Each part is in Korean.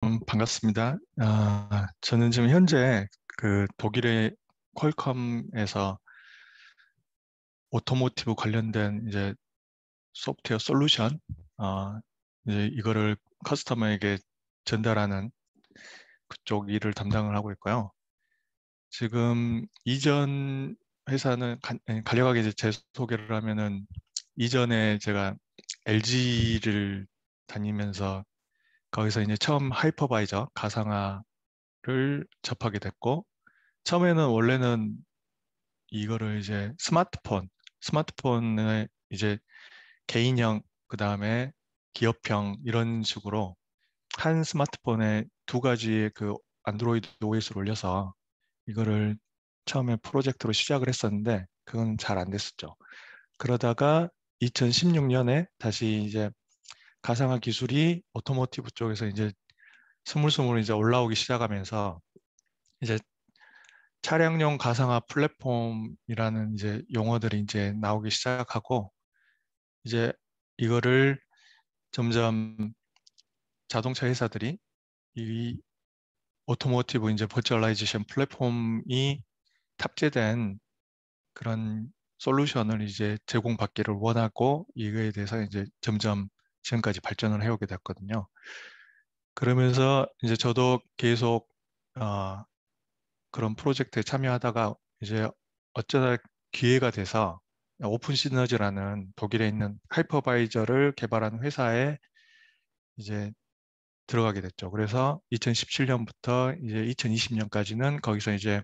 반갑습니다. 저는 지금 현재 그 독일의 퀄컴에서 오토모티브 관련된 이제 소프트웨어 솔루션, 어, 이제 이거를 커스터머에게 전달하는 그쪽 일을 담당을 하고 있고요. 지금 이전 회사는 간략하게 이제 제 소개를 하면은 이전에 제가 LG를 다니면서 거기서 이제 처음 하이퍼바이저 가상화를 접하게 됐고, 처음에는 원래는 이거를 이제 스마트폰에 이제 개인형, 그 다음에 기업형 이런 식으로 한 스마트폰에 두 가지의 그 안드로이드 OS를 올려서 이거를 처음에 프로젝트로 시작을 했었는데 그건 잘 안 됐었죠. 그러다가 2016년에 다시 이제 가상화 기술이 오토모티브 쪽에서 이제 스물스물 이제 올라오기 시작하면서 이제 차량용 가상화 플랫폼이라는 이제 용어들이 이제 나오기 시작하고, 이제 이거를 점점 자동차 회사들이 이 오토모티브 이제 버추얼라이제이션 플랫폼이 탑재된 그런 솔루션을 이제 제공받기를 원하고, 이거에 대해서 이제 점점 지금까지 발전을 해오게 됐거든요. 그러면서 이제 저도 계속 어, 그런 프로젝트에 참여하다가 이제 어쩌다 기회가 돼서 오픈 시너지라는 독일에 있는 하이퍼바이저를 개발한 회사에 이제 들어가게 됐죠. 그래서 2017년부터 이제 2020년까지는 거기서 이제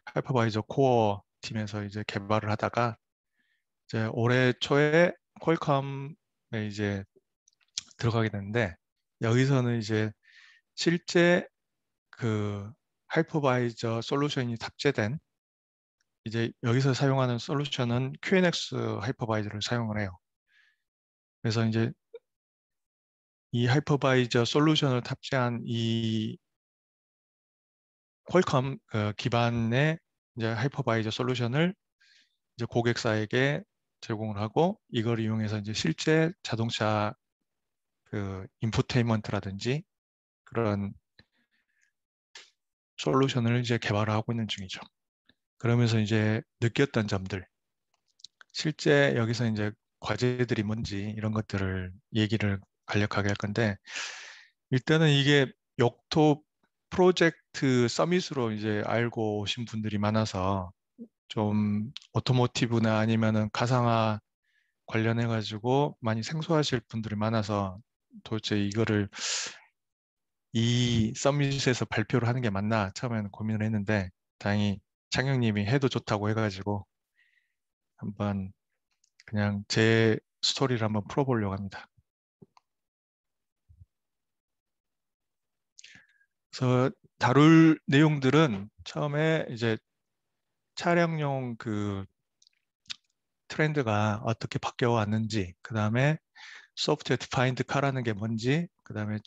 하이퍼바이저 코어 팀에서 이제 개발을 하다가 이제 올해 초에 퀄컴에 이제 들어가게 됐는데, 여기서는 이제 실제 그 하이퍼바이저 솔루션이 탑재된 이제 여기서 사용하는 솔루션은 QNX 하이퍼바이저를 사용을 해요. 그래서 이제 이 하이퍼바이저 솔루션을 탑재한 이 퀄컴 기반의 이제 하이퍼바이저 솔루션을 이제 고객사에게 제공을 하고, 이걸 이용해서 이제 실제 자동차 그 인포테인먼트라든지 그런 솔루션을 이제 개발을 하고 있는 중이죠. 그러면서 이제 느꼈던 점들, 실제 여기서 이제 과제들이 뭔지 이런 것들을 얘기를 간략하게 할 건데, 일단은 이게 역톱 프로젝트 서밋으로 이제 알고 오신 분들이 많아서 좀 오토모티브나 아니면은 가상화 관련해가지고 많이 생소하실 분들이 많아서 도대체 이거를 이 서밋에서 발표를 하는 게 맞나 처음에는 고민을 했는데, 다행히 창영님이 해도 좋다고 해가지고 한번 그냥 제 스토리를 한번 풀어보려고 합니다. 그래서 다룰 내용들은 처음에 이제 차량용 그 트렌드가 어떻게 바뀌어 왔는지, 그 다음에 소프트웨어 디파인드 카라는 게 뭔지, 그 다음에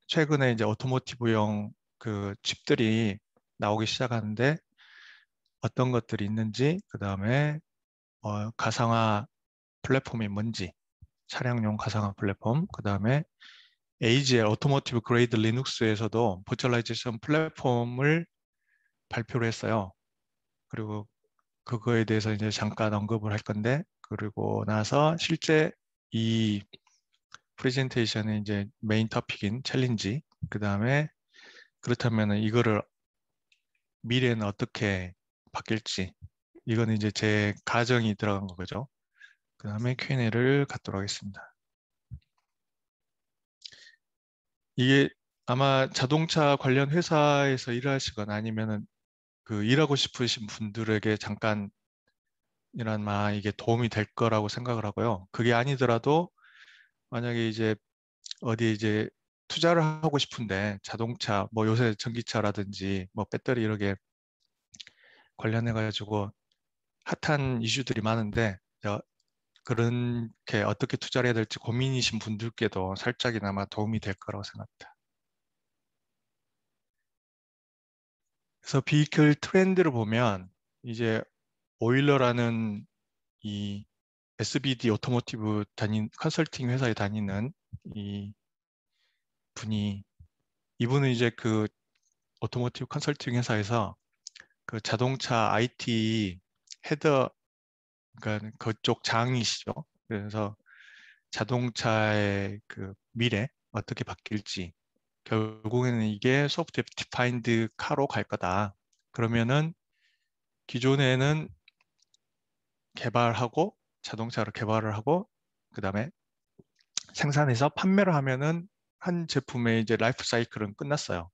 최근에 이제 오토모티브용 그 칩들이 나오기 시작하는데 어떤 것들이 있는지, 그 다음에 가상화 플랫폼이 뭔지, 차량용 가상화 플랫폼, 그 다음에 AGL 오토모티브 그레이드 리눅스에서도 버추얼라이제이션 플랫폼을 발표를 했어요. 그리고 그거에 대해서 이제 잠깐 언급을 할 건데, 그리고 나서 실제 이 프레젠테이션의 이제 메인 토픽인 챌린지, 그 다음에 그렇다면 이거를 미래는 어떻게 바뀔지, 이거는 이제 제 가정이 들어간 거죠. 그 다음에 Q&A를 갖도록 하겠습니다. 이게 아마 자동차 관련 회사에서 일하시거나 아니면은 그 일하고 싶으신 분들에게 잠깐이나마 이게 도움이 될 거라고 생각을 하고요. 그게 아니더라도 만약에 이제 어디 이제 투자를 하고 싶은데 자동차, 뭐 요새 전기차라든지 뭐 배터리 이렇게 관련해 가지고 핫한 이슈들이 많은데, 그렇게 어떻게 투자를 해야 될지 고민이신 분들께도 살짝이나마 도움이 될 거라고 생각합니다. 그래서 비클 트렌드를 보면 이제 오일러라는 이 SBD 컨설팅 회사에 다니는 이 분이 이분은 이제 그 오토모티브 컨설팅 회사에서 그 자동차 IT 헤더, 그러니까 그쪽 장이시죠. 그래서 자동차의 그 미래 어떻게 바뀔지, 결국에는 이게 소프트웨어 디파인드 카로 갈 거다. 그러면은 기존에는 개발하고 자동차를 개발을 하고 그다음에 생산해서 판매를 하면은 한 제품의 이제 라이프 사이클은 끝났어요.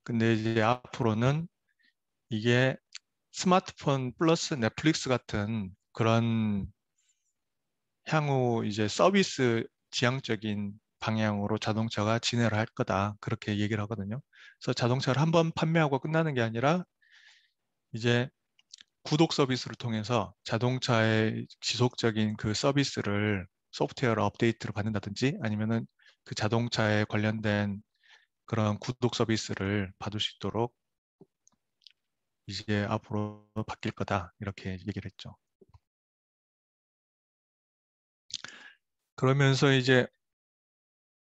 근데 이제 앞으로는 이게 스마트폰 플러스 넷플릭스 같은 그런 향후 이제 서비스 지향적인 방향으로 자동차가 진해를 할 거다. 그렇게 얘기를 하거든요. 그래서 자동차를 한번 판매하고 끝나는 게 아니라 이제 구독 서비스를 통해서 자동차의 지속적인 그 서비스를 소프트웨어 업데이트를 받는다든지 아니면은 그 자동차에 관련된 그런 구독 서비스를 받을 수 있도록 이제 앞으로 바뀔 거다. 이렇게 얘기를 했죠. 그러면서 이제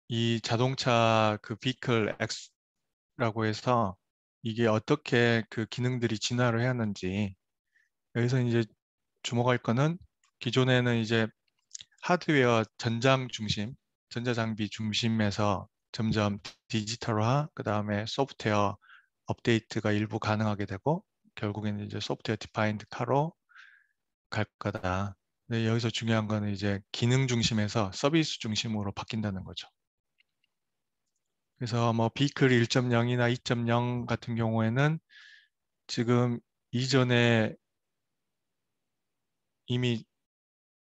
이 자동차 그 비클 X라고 해서 이게 어떻게 그 기능들이 진화를 해왔는지 여기서 이제 주목할 거는 기존에는 이제 하드웨어 전장 중심, 전자장비 중심에서 점점 디지털화, 그 다음에 소프트웨어 업데이트가 일부 가능하게 되고 결국에는 이제 소프트웨어 디파인드 카로 갈 거다. 근데 여기서 중요한 거는 이제 기능 중심에서 서비스 중심으로 바뀐다는 거죠. 그래서 뭐 비클 1.0이나 2.0 같은 경우에는 지금 이전에 이미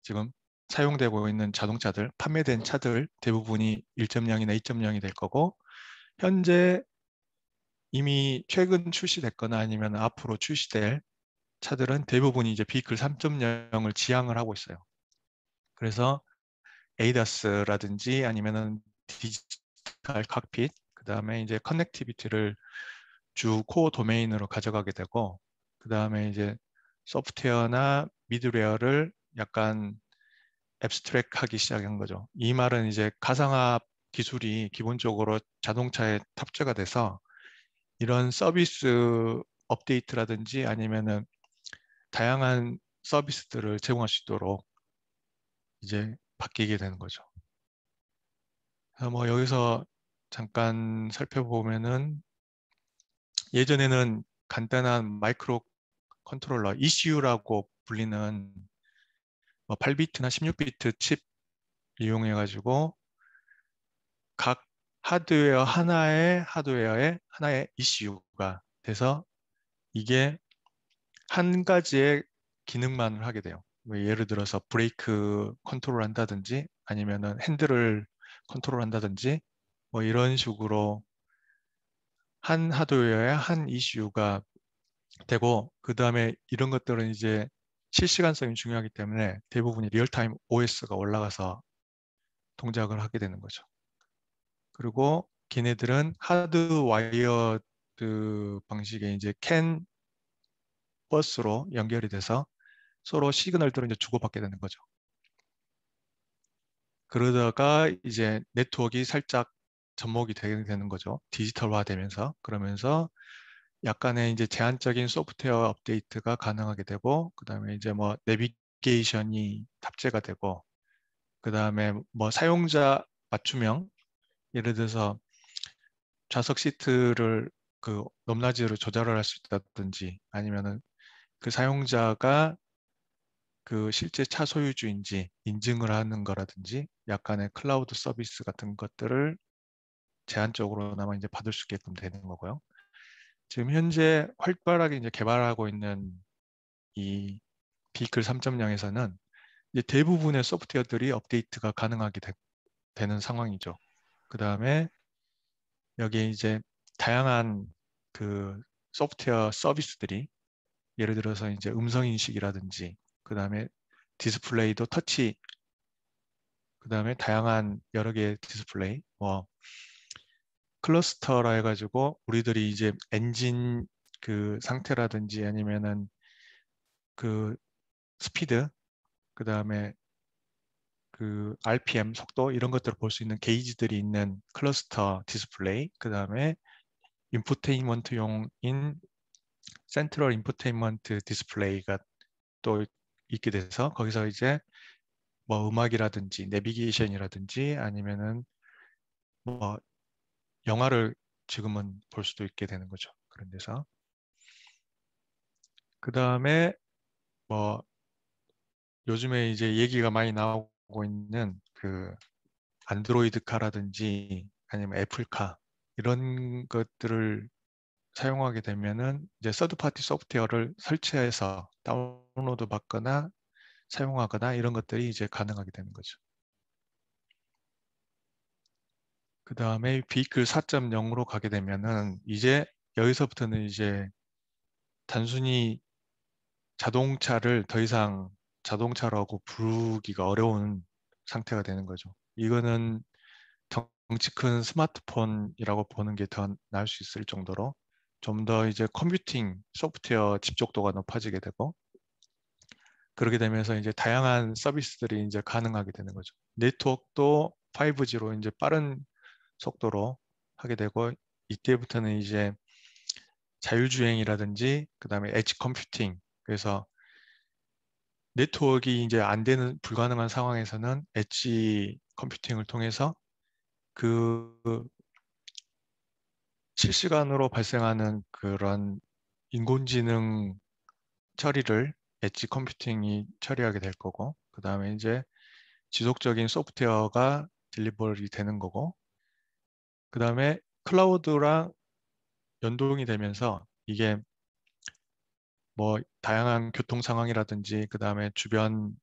지금 사용되고 있는 자동차들, 판매된 차들 대부분이 1.0이나 2.0이 될 거고, 현재 이미 최근 출시됐거나 아니면 앞으로 출시될 차들은 대부분이 이제 비클 3.0을 지향을 하고 있어요. 그래서 ADAS라든지 아니면은 디지털 칵핏, 그 다음에 이제 커넥티비티를 주 코어 도메인으로 가져가게 되고, 그 다음에 이제 소프트웨어나 미드웨어를 약간 앱스트랙 하기 시작한 거죠. 이 말은 이제 가상화 기술이 기본적으로 자동차에 탑재가 돼서 이런 서비스 업데이트라든지 아니면은 다양한 서비스들을 제공할 수 있도록 이제 바뀌게 되는 거죠. 그래서 뭐 여기서 잠깐 살펴보면은 예전에는 간단한 마이크로 컨트롤러 ECU라고 불리는 뭐 8비트나 16비트 칩 이용해 가지고 각 하드웨어에 하나의 ECU가 돼서 이게 한 가지의 기능만을 하게 돼요. 뭐 예를 들어서 브레이크 컨트롤 한다든지 아니면은 핸들을 컨트롤 한다든지 뭐 이런 식으로 한 하드웨어에 한 ECU가 되고 그 다음에 이런 것들은 이제 실시간성이 중요하기 때문에 대부분이 리얼타임 OS가 올라가서 동작을 하게 되는 거죠. 그리고 걔네들은 하드와이어드 방식의 이제 캔 버스로 연결이 돼서 서로 시그널들을 이제 주고받게 되는 거죠. 그러다가 이제 네트워크가 살짝 접목이 되는 거죠. 디지털화 되면서. 그러면서 약간의 이제 제한적인 소프트웨어 업데이트가 가능하게 되고, 그 다음에 이제 뭐 내비게이션이 탑재가 되고, 그 다음에 뭐 사용자 맞춤형, 예를 들어서 좌석 시트를 그 높낮이로 조절을 할 수 있다든지 아니면은 그 사용자가 그 실제 차 소유주인지 인증을 하는 거라든지 약간의 클라우드 서비스 같은 것들을 제한적으로나마 이제 받을 수 있게끔 되는 거고요. 지금 현재 활발하게 이제 개발하고 있는 이 비클 3.0에서는 이제 대부분의 소프트웨어들이 업데이트가 가능하게 되는 상황이죠. 그 다음에 여기에 이제 다양한 그 소프트웨어 서비스들이 예를 들어서 이제 음성 인식이라든지 그 다음에 디스플레이도 터치 그 다음에 다양한 여러 개의 디스플레이 뭐 클러스터라 해가지고 우리들이 이제 엔진 그 상태라든지 아니면은 그 스피드 그 다음에 그 RPM 속도 이런 것들을 볼 수 있는 게이지들이 있는 클러스터 디스플레이, 그 다음에 인포테인먼트용인 센트럴 인포테인먼트 디스플레이가 또 있게 돼서 거기서 이제 뭐 음악이라든지 내비게이션이라든지 아니면은 뭐 영화를 지금은 볼 수도 있게 되는 거죠. 그런 데서. 그 다음에 뭐 요즘에 이제 얘기가 많이 나오고 있는 그 안드로이드카라든지 아니면 애플카 이런 것들을 사용하게 되면은 이제 서드파티 소프트웨어를 설치해서 다운로드 받거나 사용하거나 이런 것들이 이제 가능하게 되는 거죠. 그 다음에 비클 4.0으로 가게 되면은 이제 여기서부터는 이제 단순히 자동차를 더 이상 자동차라고 부르기가 어려운 상태가 되는 거죠. 이거는 덩치 큰 스마트폰이라고 보는 게 더 나을 수 있을 정도로 좀 더 이제 컴퓨팅 소프트웨어 집적도가 높아지게 되고 그렇게 되면서 이제 다양한 서비스들이 이제 가능하게 되는 거죠. 네트워크도 5G로 이제 빠른 속도로 하게 되고 이때부터는 이제 자율주행이라든지 그다음에 엣지 컴퓨팅 그래서 네트워크가 이제 안 되는 불가능한 상황에서는 엣지 컴퓨팅을 통해서 그 실시간으로 발생하는 그런 인공지능 처리를 엣지 컴퓨팅이 처리하게 될 거고 그다음에 이제 지속적인 소프트웨어가 딜리버리 되는 거고 그다음에 클라우드랑 연동이 되면서 이게 뭐 다양한 교통 상황이라든지 그다음에 주변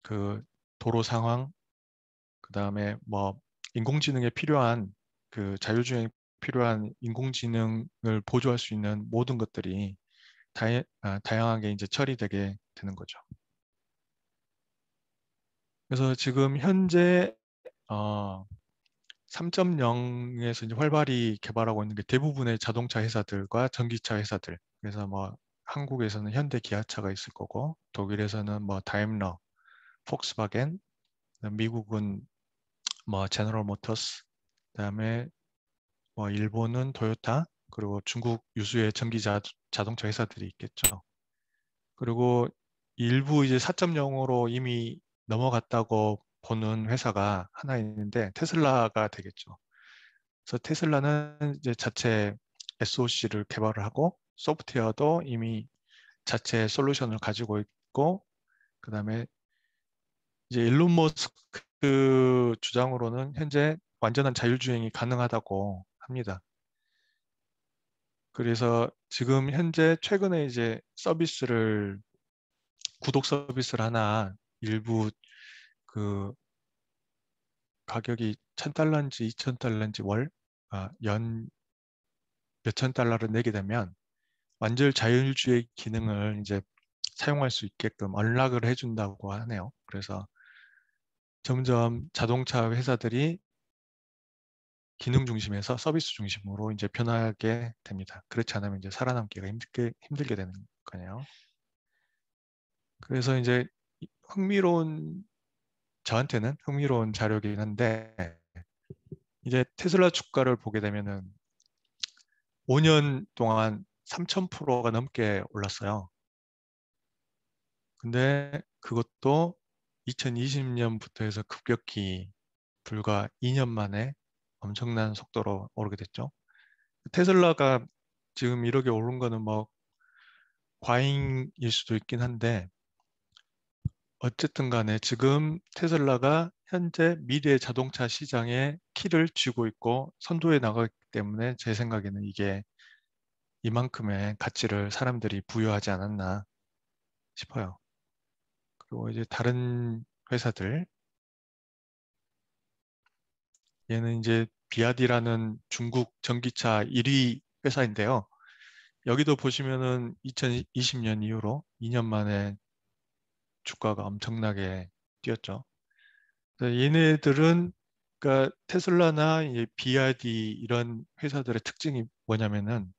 그 도로 상황 그다음에 뭐 인공지능에 필요한 그 자율주행 필요한 인공지능을 보조할 수 있는 모든 것들이 다양하게 이제 처리되게 되는 거죠. 그래서 지금 현재 3.0에서 이제 활발히 개발하고 있는 게 대부분의 자동차 회사들과 전기차 회사들. 그래서 뭐 한국에서는 현대 기아차가 있을 거고 독일에서는 뭐 다임러, 폭스바겐, 미국은 뭐 제너럴 모터스, 그다음에 뭐 일본은 토요타, 그리고 중국 유수의 자동차 회사들이 있겠죠. 그리고 일부 이제 4.0으로 이미 넘어갔다고 보는 회사가 하나 있는데 테슬라가 되겠죠. 그래서 테슬라는 이제 자체 SoC를 개발을 하고 소프트웨어도 이미 자체 솔루션을 가지고 있고 그다음에 이제 일론 머스크 주장으로는 현재 완전한 자율주행이 가능하다고 합니다. 그래서 지금 현재 최근에 이제 구독 서비스를 하나 일부 그 가격이 1,000달러인지 2,000달러인지 연 몇천 달러를 내게 되면 완전 자율주행 기능을 이제 사용할 수 있게끔 언락을 해준다고 하네요. 그래서 점점 자동차 회사들이 기능 중심에서 서비스 중심으로 이제 변하게 됩니다. 그렇지 않으면 이제 살아남기가 힘들게 되는 거네요. 그래서 이제 흥미로운, 저한테는 흥미로운 자료긴 한데, 이제 테슬라 주가를 보게 되면은 5년 동안 3,000%가 넘게 올랐어요. 근데 그것도 2020년부터 해서 급격히 불과 2년 만에 엄청난 속도로 오르게 됐죠. 테슬라가 지금 이렇게 오른 거는 뭐 과잉일 수도 있긴 한데 어쨌든 간에 지금 테슬라가 현재 미래 자동차 시장의 키를 쥐고 있고 선도해 나가기 때문에 제 생각에는 이게 이만큼의 가치를 사람들이 부여하지 않았나 싶어요. 그리고 이제 다른 회사들, 얘는 이제 비아디라는 중국 전기차 1위 회사인데요. 여기도 보시면은 2020년 이후로 2년 만에 주가가 엄청나게 뛰었죠. 그래서 얘네들은 그러니까 테슬라나 이 BYD 이런 회사들의 특징이 뭐냐면은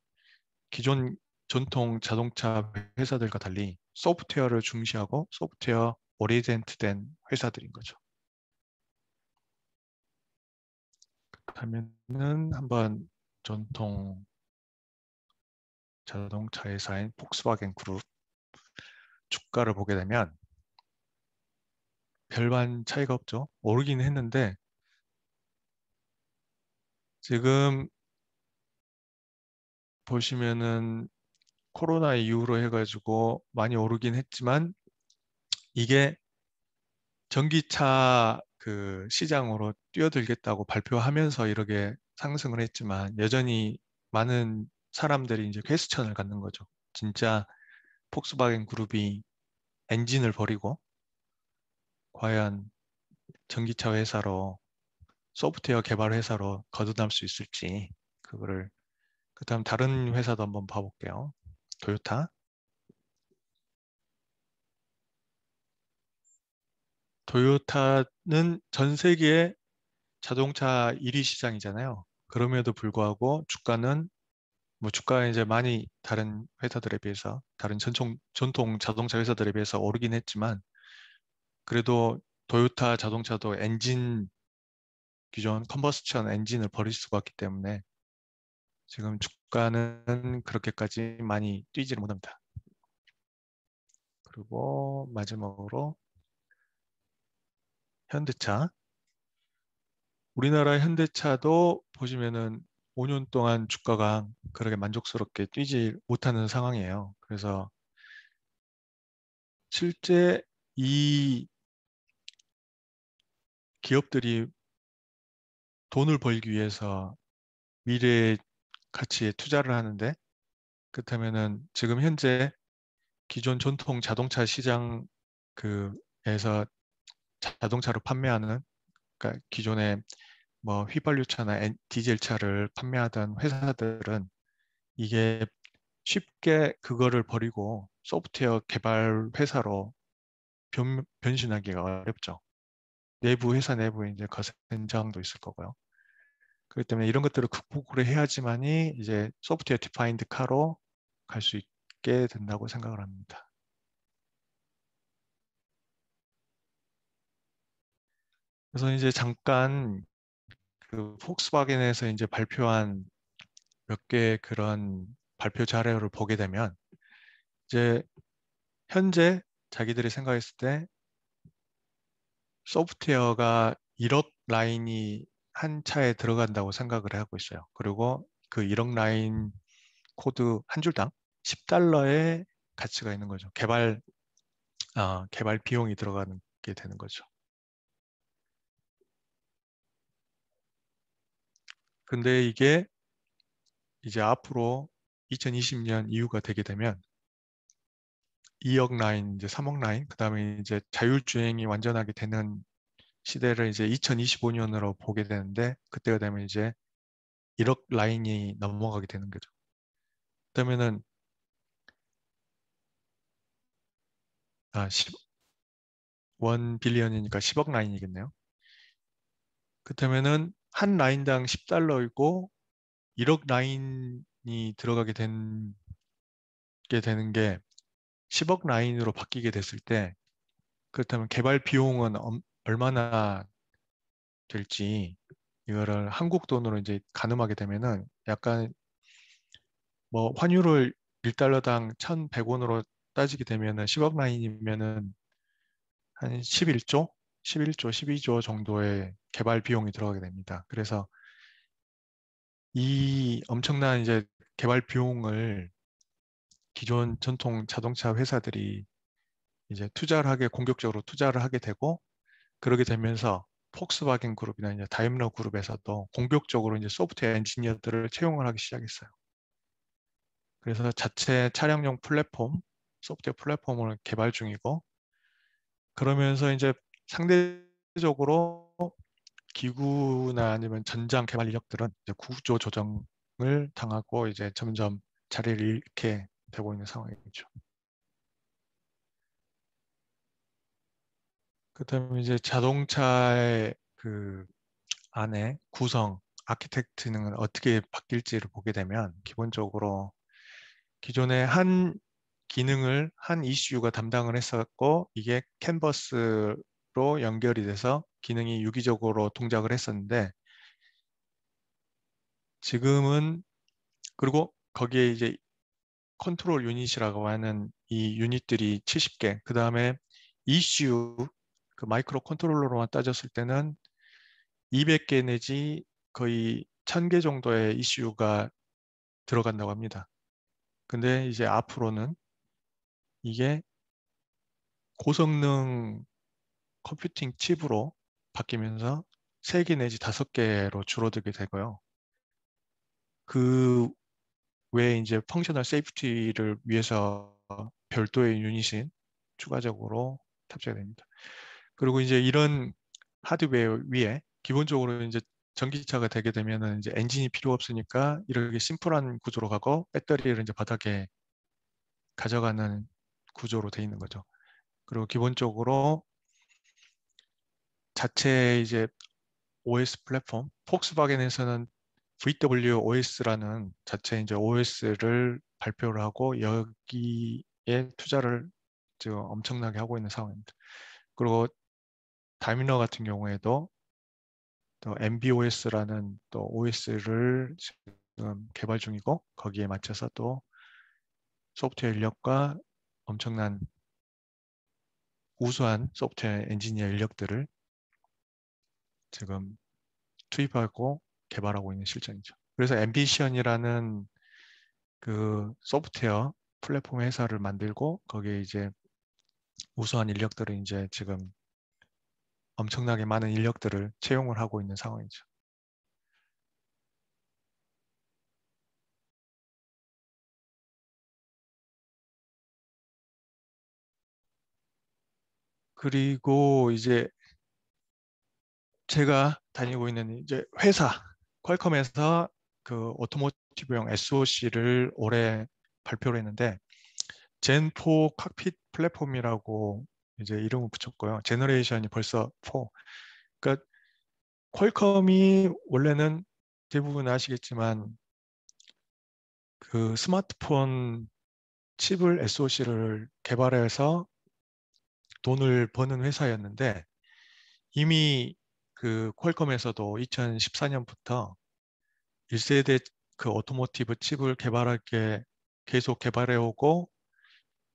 기존 전통 자동차 회사들과 달리 소프트웨어를 중시하고 소프트웨어 오리엔트된 회사들인 거죠. 그렇다면은 한번 전통 자동차 회사인 폭스바겐 그룹 주가를 보게 되면 별반 차이가 없죠. 오르긴 했는데 지금 보시면은 코로나 이후로 해가지고 많이 오르긴 했지만 이게 전기차 그 시장으로 뛰어들겠다고 발표하면서 이렇게 상승을 했지만 여전히 많은 사람들이 이제 퀘스천을 갖는 거죠. 진짜 폭스바겐 그룹이 엔진을 버리고 과연 전기차 회사로 소프트웨어 개발 회사로 거듭날 수 있을지 그거를 그다음 다른 회사도 한번 봐볼게요. 토요타. 토요타는 전 세계 자동차 1위 시장이잖아요. 그럼에도 불구하고 주가는 뭐 주가가 이제 많이 다른 회사들에 비해서 다른 전통 자동차 회사들에 비해서 오르긴 했지만 그래도 토요타 자동차도 엔진 기존 컨버스천 엔진을 버릴 수가 없기 때문에 지금 주가는 그렇게까지 많이 뛰지를 못합니다. 그리고 마지막으로 현대차. 우리나라 현대차도 보시면은 5년 동안 주가가 그렇게 만족스럽게 뛰지 못하는 상황이에요. 그래서 실제 이 기업들이 돈을 벌기 위해서 미래의 가치에 투자를 하는데 그렇다면은 지금 현재 기존 전통 자동차 시장 그에서 자동차를 판매하는 그러니까 기존에 뭐 휘발유차나 디젤차를 판매하던 회사들은 이게 쉽게 그거를 버리고 소프트웨어 개발 회사로 변신하기가 어렵죠. 내부 회사 내부에 이제 거센 저항도 있을 거고요. 그렇기 때문에 이런 것들을 극복을 해야지만이 이제 소프트웨어 디파인드 카로 갈 수 있게 된다고 생각을 합니다. 그래서 이제 잠깐 그 폭스바겐에서 이제 발표한 몇 개의 그런 발표 자료를 보게 되면 이제 현재 자기들이 생각했을 때 소프트웨어가 1억 라인이 한 차에 들어간다고 생각을 하고 있어요. 그리고 그 1억 라인 코드 한 줄당 10달러의 가치가 있는 거죠. 개발 비용이 들어가는 게 되는 거죠. 근데 이게 이제 앞으로 2020년 이후가 되게 되면 2억 라인, 이제 3억 라인, 그 다음에 이제 자율주행이 완전하게 되는 시대를 이제 2025년으로 보게 되는데 그때가 되면 이제 1억 라인이 넘어가게 되는 거죠. 그러면은 1 빌리언이니까 10억 라인이겠네요. 그렇다면은 한 라인당 10달러이고 1억 라인이 들어가게 게 되는 게 10억 라인으로 바뀌게 됐을 때 그렇다면 개발 비용은 얼마나 될지 이거를 한국 돈으로 이제 가늠하게 되면은 약간 뭐 환율을 1달러당 1,100원으로 따지게 되면은 10억 라인이면은 한 11조, 11조, 12조 정도의 개발 비용이 들어가게 됩니다. 그래서 이 엄청난 이제 개발 비용을 기존 전통 자동차 회사들이 이제 공격적으로 투자를 하게 되고 그러게 되면서 폭스바겐 그룹이나 이제 다임러 그룹에서도 공격적으로 이제 소프트웨어 엔지니어들을 채용을 하기 시작했어요. 그래서 자체 차량용 소프트웨어 플랫폼을 개발 중이고 그러면서 이제 상대적으로 기구나 아니면 전장 개발 인력들은 이제 구조 조정을 당하고 이제 점점 자리를 잃게 되고 있는 상황이죠. 그다음에 이제 자동차의 그 안에 아키텍트는 어떻게 바뀔지를 보게 되면 기본적으로 기존에 한 기능을 한 ECU가 담당을 했었고 이게 캔버스로 연결이 돼서 기능이 유기적으로 동작을 했었는데 지금은 그리고 거기에 이제 컨트롤 유닛이라고 하는 이 유닛들이 70개, 그 다음에 ECU, 그 마이크로 컨트롤러로만 따졌을 때는 200개 내지 거의 1000개 정도의 ECU가 들어간다고 합니다. 근데 이제 앞으로는 이게 고성능 컴퓨팅 칩으로 바뀌면서 3개 내지 5개로 줄어들게 되고요. 그 외에 이제 펑셔널 세이프티를 위해서 별도의 유닛이 추가적으로 탑재가 됩니다. 그리고 이제 이런 하드웨어 위에 기본적으로 이제 전기차가 되게 되면은 이제 엔진이 필요 없으니까 이렇게 심플한 구조로 가고 배터리를 이제 바닥에 가져가는 구조로 되어 있는 거죠. 그리고 기본적으로 자체 이제 OS 플랫폼, 폭스바겐에서는 VWOS라는 자체 이제 OS를 발표를 하고 여기에 투자를 지금 엄청나게 하고 있는 상황입니다. 그리고 다미너 같은 경우에도 또 MBOS라는 또 OS를 지금 개발 중이고 거기에 맞춰서 또 소프트웨어 인력과 엄청난 우수한 소프트웨어 엔지니어 인력들을 지금 투입하고 개발하고 있는 실정이죠. 그래서 앰비션이라는 그 소프트웨어 플랫폼 회사를 만들고 거기에 이제 우수한 인력들을 이제 지금 엄청나게 많은 인력들을 채용을 하고 있는 상황이죠. 그리고 이제 제가 다니고 있는 이제 회사 퀄컴에서 그 오토모티브용 SoC를 올해 발표를 했는데 젠4 칵핏 플랫폼이라고 이제 이름을 붙였고요. 제너레이션이 벌써 4. 그러니까 퀄컴이 원래는 대부분 아시겠지만 그 스마트폰 칩을 SoC를 개발해서 돈을 버는 회사였는데 이미 그 퀄컴에서도 2014년부터 1세대 그 오토모티브 칩을 개발하게 계속 개발해 오고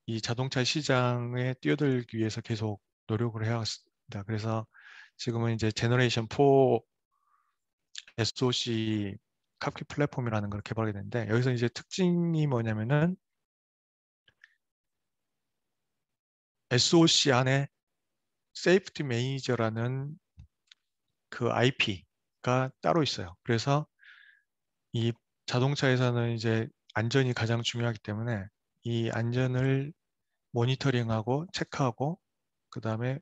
이 자동차 시장에 뛰어들기 위해서 계속 노력을 해왔습니다. 그래서 지금은 이제 제너레이션 4 SoC 캅키 플랫폼이라는 걸 개발하게 됐는데 여기서 이제 특징이 뭐냐면은 SoC 안에 세이프티 매니저라는 그 IP가 따로 있어요. 그래서 이 자동차에서는 이제 안전이 가장 중요하기 때문에 이 안전을 모니터링하고 체크하고 그다음에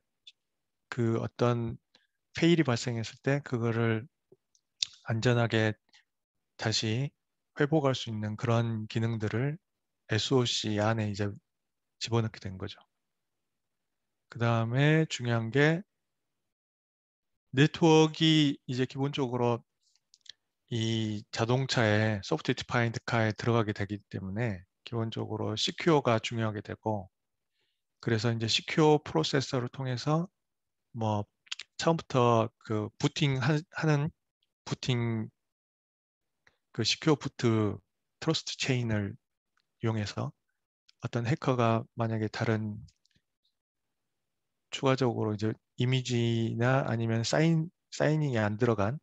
그 어떤 페일이 발생했을 때 그거를 안전하게 다시 회복할 수 있는 그런 기능들을 SoC 안에 이제 집어넣게 된 거죠. 그다음에 중요한 게 네트워크가 이제 기본적으로 이 자동차에 소프트웨어 디파인드 카에 들어가게 되기 때문에 기본적으로 시큐어가 중요하게 되고 그래서 이제 시큐어 프로세서를 통해서 뭐 처음부터 그 하는 부팅 그 시큐어 부트 트러스트 체인을 이용해서 어떤 해커가 만약에 다른 추가적으로 이제 이미지나 아니면 사이닝이 안 들어간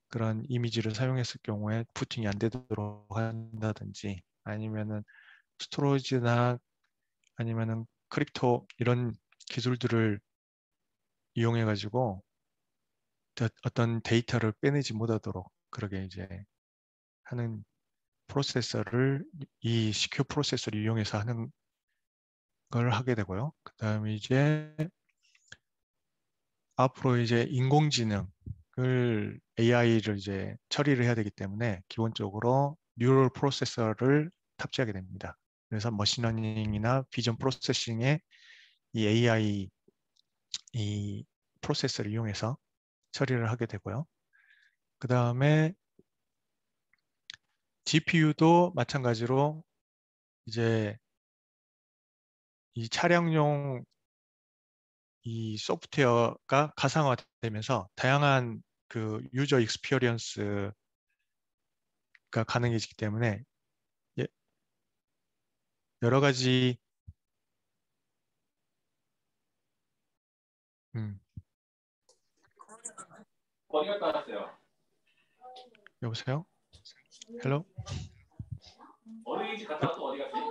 그런 이미지를 사용했을 경우에 부팅이 안 되도록 한다든지 아니면은 스토리지나 아니면은 크립토 이런 기술들을 이용해 가지고 어떤 데이터를 빼내지 못하도록 그렇게 이제 하는 프로세서를 이 시큐어 프로세서를 이용해서 하는 걸 하게 되고요. 그다음에 이제 앞으로 이제 인공지능을 AI를 이제 처리를 해야 되기 때문에 기본적으로 뉴럴 프로세서를 탑재하게 됩니다. 그래서 머신러닝이나 비전 프로세싱에 이 AI 이 프로세서를 이용해서 처리를 하게 되고요. 그 다음에 GPU도 마찬가지로 이제 이 차량용 이 소프트웨어가 가상화되면서 다양한 그 유저 익스피리언스를 가능해지기 때문에 여러 가지 음, 어디 갔다 왔어요? 여보세요? 헬로? 어린이집 갔다 와서 어디 갔어요?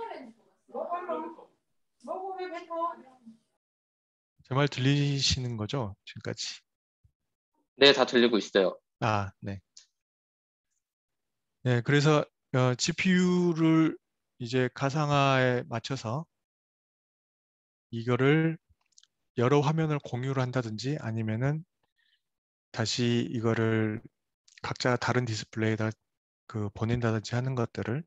제 말 들리시는 거죠? 지금까지? 네, 다 들리고 있어요. 아, 네. 네, 그래서 GPU를 이제 가상화에 맞춰서 이거를 여러 화면을 공유를 한다든지 아니면은 다시 이거를 각자 다른 디스플레이에다 보낸다든지 하는 것들을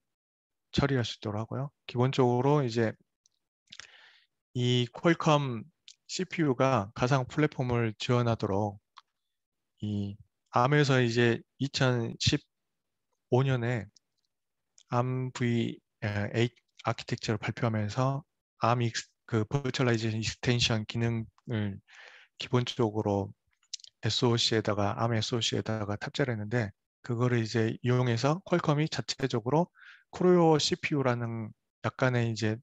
처리할 수 있도록 하고요. 기본적으로 이제 이 퀄컴 CPU가 가상 플랫폼을 지원하도록 이 ARM에서 이제 2015년에 ARM V8 아키텍처를 발표하면서 ARM 버추얼라이제이션 익스텐션 기능을 기본적으로 SoC에다가 ARM SoC에다가 탑재를 했는데 그거를 이제 이용해서 퀄컴이 자체적으로 크루요 CPU라는 약간의 이제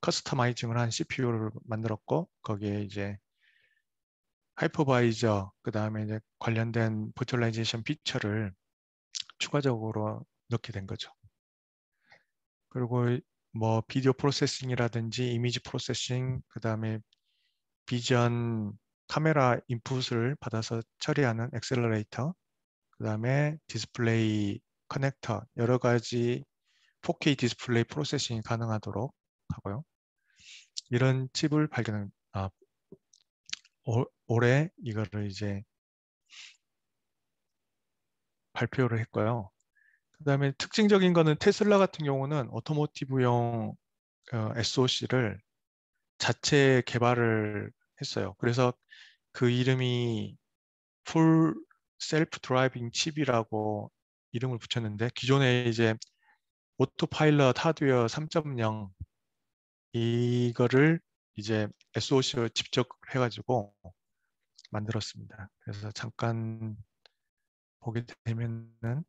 커스터마이징을 한 CPU를 만들었고 거기에 이제 하이퍼바이저 그다음에 이제 관련된 버추얼라이제이션 피처를 추가적으로 넣게 된 거죠. 그리고 뭐 비디오 프로세싱이라든지 이미지 프로세싱 그다음에 비전 카메라 인풋을 받아서 처리하는 엑셀러레이터 그다음에 디스플레이 커넥터 여러 가지 4K 디스플레이 프로세싱이 가능하도록 하고요. 이런 칩을 올해 이거를 이제 발표를 했고요. 그다음에 특징적인 거는 테슬라 같은 경우는 오토모티브용 SoC를 자체 개발을 했어요. 그래서 그 이름이 풀 셀프 드라이빙 칩이라고 이름을 붙였는데 기존에 이제 오토파일럿 하드웨어 3.0 이거를 이제 SoC로 직접 해가지고 만들었습니다. 그래서 잠깐 보게 되면은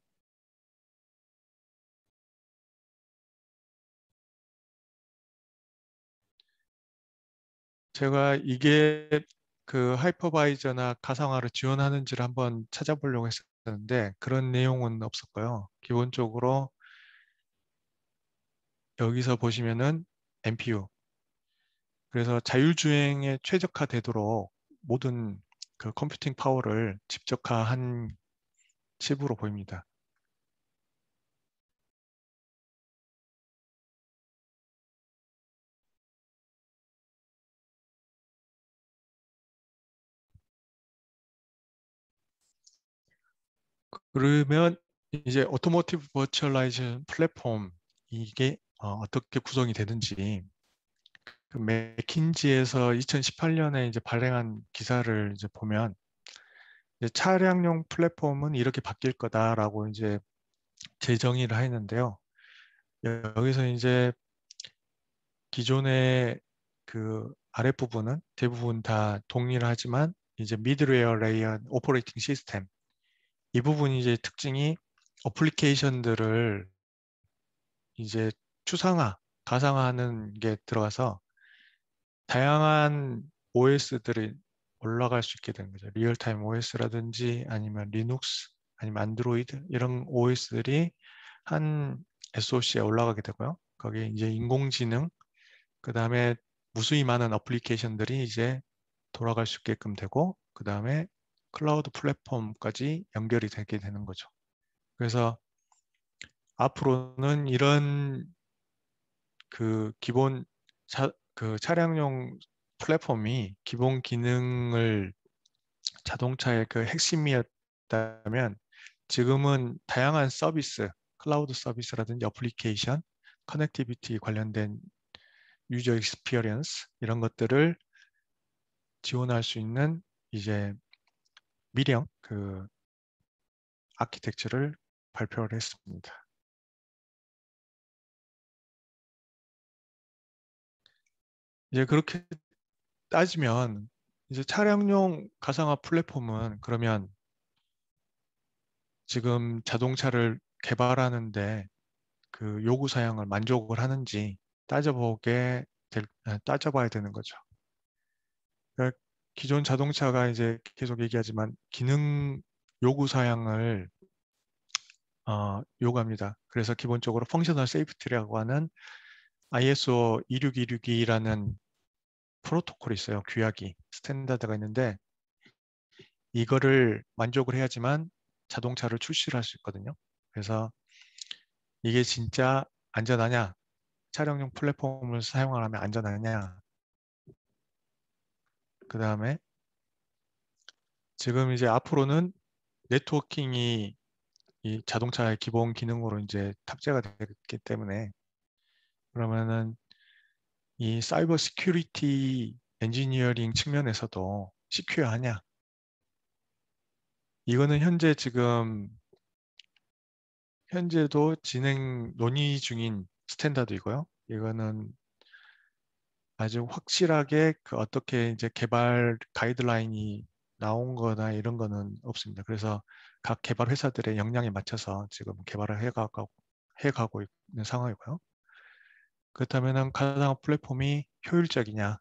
제가 이게 그 하이퍼바이저나 가상화를 지원하는지를 한번 찾아보려고 했었는데 그런 내용은 없었고요. 기본적으로 여기서 보시면은 NPU 그래서 자율주행에 최적화되도록 모든 그 컴퓨팅 파워를 집적화한 칩으로 보입니다. 그러면 이제 오토모티브 버추얼라이제이션 플랫폼 이게 어떻게 구성이 되는지 그 맥킨지에서 2018년에 이제 발행한 기사를 이제 보면 이제 차량용 플랫폼은 이렇게 바뀔 거다라고 이제 재정의를 했는데요. 여기서 이제 기존의 그 아랫부분은 대부분 다 동일하지만 이제 미드웨어 레이어 오퍼레이팅 시스템 이 부분이 이제 특징이 어플리케이션들을 이제 추상화, 가상화하는 게 들어가서 다양한 OS들이 올라갈 수 있게 되는 거죠. 리얼타임 OS라든지 아니면 리눅스 아니면 안드로이드 이런 OS들이 한 SoC에 올라가게 되고요. 거기에 이제 인공지능 그 다음에 무수히 많은 어플리케이션들이 이제 돌아갈 수 있게끔 되고 그 다음에 클라우드 플랫폼까지 연결이 되게 되는 거죠. 그래서 앞으로는 이런 그 기본 그 차량용 플랫폼이 기본 기능을 자동차의 그 핵심이었다면 지금은 다양한 서비스, 클라우드 서비스라든지 어플리케이션, 커넥티비티 관련된 유저 익스피리언스 이런 것들을 지원할 수 있는 이제 미령 그 아키텍처를 발표를 했습니다. 이제 그렇게 따지면 이제 차량용 가상화 플랫폼은 그러면 지금 자동차를 개발하는데 그 요구 사양을 만족을 하는지 따져봐야 되는 거죠. 그러니까 기존 자동차가 이제 계속 얘기하지만 기능 요구 사양을 요구합니다. 그래서 기본적으로 펑셔널 세이프티라고 하는 ISO 26262라는 프로토콜이 있어요. 규약이, 스탠다드가 있는데 이거를 만족을 해야지만 자동차를 출시를 할 수 있거든요. 그래서 이게 진짜 안전하냐, 차량용 플랫폼을 사용하면 안전하냐, 그 다음에 지금 이제 앞으로는 네트워킹이 이 자동차의 기본 기능으로 이제 탑재가 되기 때문에 그러면은 이 사이버 시큐리티 엔지니어링 측면에서도 시큐어하냐? 이거는 현재도 진행 논의 중인 스탠다드이고요. 이거는 아주 확실하게 그 어떻게 이제 개발 가이드라인이 나온 거나 이런 거는 없습니다. 그래서 각 개발 회사들의 역량에 맞춰서 지금 개발을 해가고 있는 상황이고요. 그렇다면 가상 플랫폼이 효율적이냐,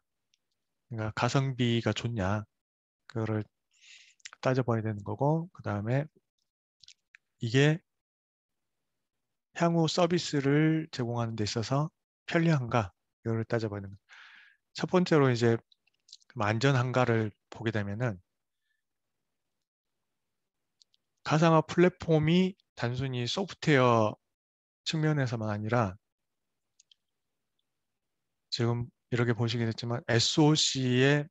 그러니까 가성비가 좋냐, 그거를 따져봐야 되는 거고, 그 다음에 이게 향후 서비스를 제공하는 데 있어서 편리한가, 이거를 따져봐야 되는 거죠. 첫 번째로 이제 안전한가를 보게 되면은 가상화 플랫폼이 단순히 소프트웨어 측면에서만 아니라 지금 이렇게 보시게 됐지만 SOC의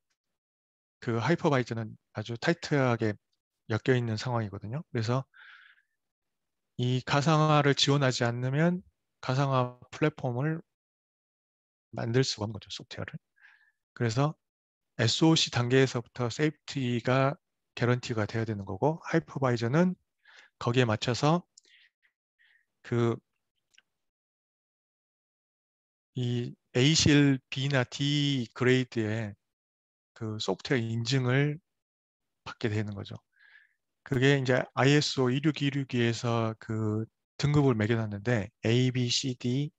그 하이퍼바이저는 아주 타이트하게 엮여 있는 상황이거든요. 그래서 이 가상화를 지원하지 않으면 가상화 플랫폼을 만들 수가 없는 거죠, 소프트웨어를. 그래서 SOC 단계에서부터 세이프티가 개런티가 돼야 되는 거고, 하이퍼바이저는 거기에 맞춰서 그 이 A실 B나 D 그레이드의 그 소프트웨어 인증을 받게 되는 거죠. 그게 이제 ISO 26262에서 그 등급을 매겨놨는데 A, B, C, D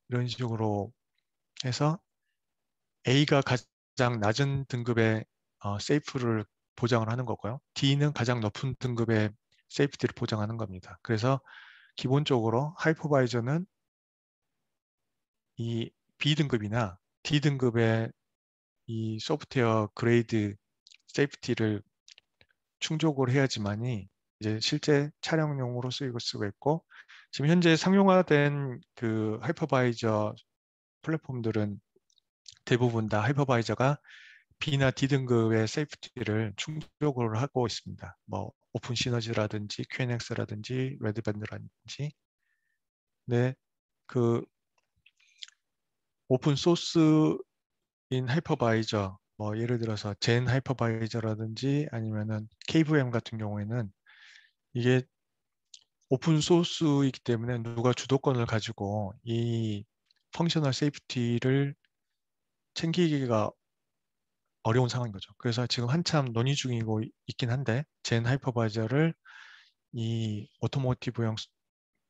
이런 식으로 해서 A가 가장 낮은 등급의 세이프를 보장을 하는 거고요. D는 가장 높은 등급의 세이프티를 보장하는 겁니다. 그래서 기본적으로 하이퍼바이저는 이 B등급이나 D등급의 이 소프트웨어 그레이드 세이프티를 충족을 해야지만이 이제 실제 차량용으로 쓰이고 수가 있고 지금 현재 상용화된 그 하이퍼바이저 플랫폼들은 대부분 다 하이퍼바이저가 B나 D 등급의 세이프티를 충족을 하고 있습니다. 뭐 오픈 시너지라든지 QNX라든지 레드밴드라든지 네, 그 오픈 소스인 하이퍼바이저 뭐 예를 들어서 젠 하이퍼바이저라든지 아니면은 KVM 같은 경우에는 이게 오픈 소스이기 때문에 누가 주도권을 가지고 이 펑셔널 세이프티를 챙기기가 어려운 상황인 거죠. 그래서 지금 한참 논의 중이고 있긴 한데 젠 하이퍼바이저를 이 오토모티브용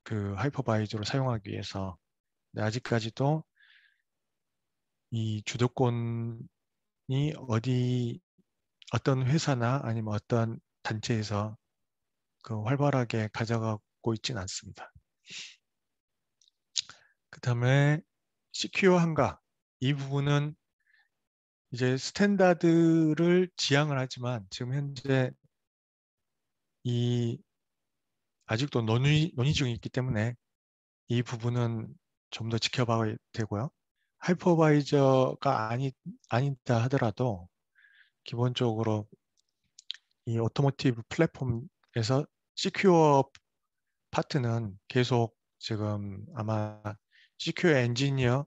그 하이퍼바이저로 사용하기 위해서 아직까지도 이 주도권이 어떤 회사나 아니면 어떤 단체에서 그 활발하게 가져가고 있지는 않습니다. 그 다음에 시큐어한가 이 부분은 이제 스탠다드를 지향을 하지만 지금 현재 이 아직도 논의 중에 있기 때문에 이 부분은 좀 더 지켜봐야 되고요. 하이퍼바이저가 아니다 하더라도 기본적으로 이 오토모티브 플랫폼에서 시큐어 파트는 계속 지금 아마 시큐어 엔지니어,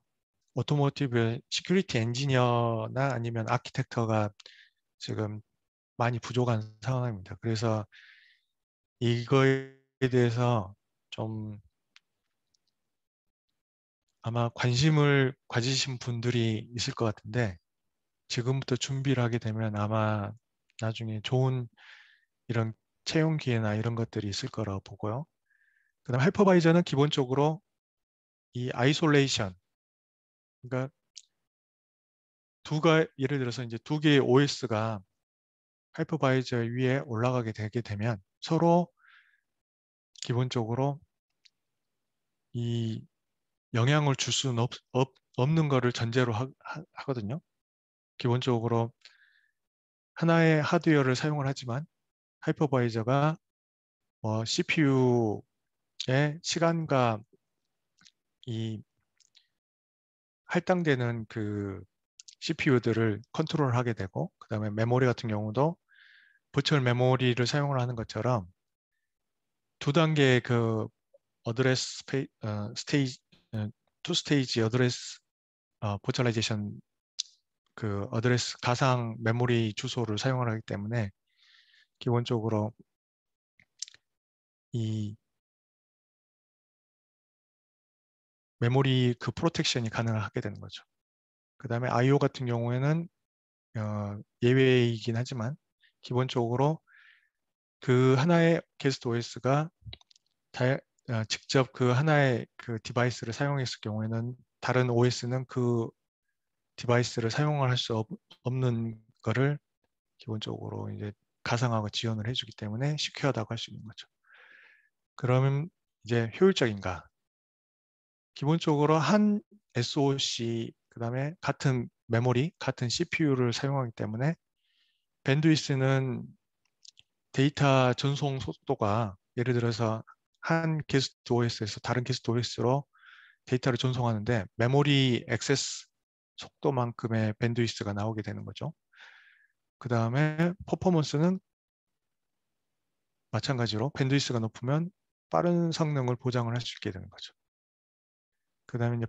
오토모티브 시큐리티 엔지니어나 아니면 아키텍터가 지금 많이 부족한 상황입니다. 그래서 이거에 대해서 좀 아마 관심을 가지신 분들이 있을 것 같은데 지금부터 준비를 하게 되면 아마 나중에 좋은 이런 채용 기회나 이런 것들이 있을 거라고 보고요. 그다음 하이퍼바이저는 기본적으로 이 아이솔레이션, 그러니까 예를 들어서 이제 두 개의 OS가 하이퍼바이저 위에 올라가게 되게 되면 서로 기본적으로 이 영향을 줄 수는 없는 거를 전제로 하거든요. 기본적으로 하나의 하드웨어를 사용을 하지만 하이퍼바이저가 CPU의 시간과 이 할당되는 그 CPU들을 컨트롤하게 되고, 그 다음에 메모리 같은 경우도 버추얼 메모리를 사용을 하는 것처럼 두 단계의 그 어드레스 스테이지, 투 스테이지 어드레스 버추얼라이제이션, 그 어드레스 가상 메모리 주소를 사용을 하기 때문에 기본적으로 이 메모리 그 프로텍션이 가능하게 되는 거죠. 그 다음에 I/O 같은 경우에는 예외이긴 하지만 기본적으로 그 하나의 게스트 OS가 직접 그 하나의 그 디바이스를 사용했을 경우에는 다른 OS는 그 디바이스를 사용을 할 수 없는 거를 기본적으로 이제 가상화가 지원을 해주기 때문에 시큐어하다고 할 수 있는 거죠. 그러면 이제 효율적인가? 기본적으로 한 SoC, 그 다음에 같은 메모리, 같은 CPU를 사용하기 때문에 밴드위스는 데이터 전송 속도가 예를 들어서 한 게스트 OS에서 다른 게스트 OS로 데이터를 전송하는데 메모리 액세스 속도만큼의 밴드위스가 나오게 되는 거죠. 그 다음에 퍼포먼스는 마찬가지로 밴드위스가 높으면 빠른 성능을 보장을 할 수 있게 되는 거죠. 그 다음에 이제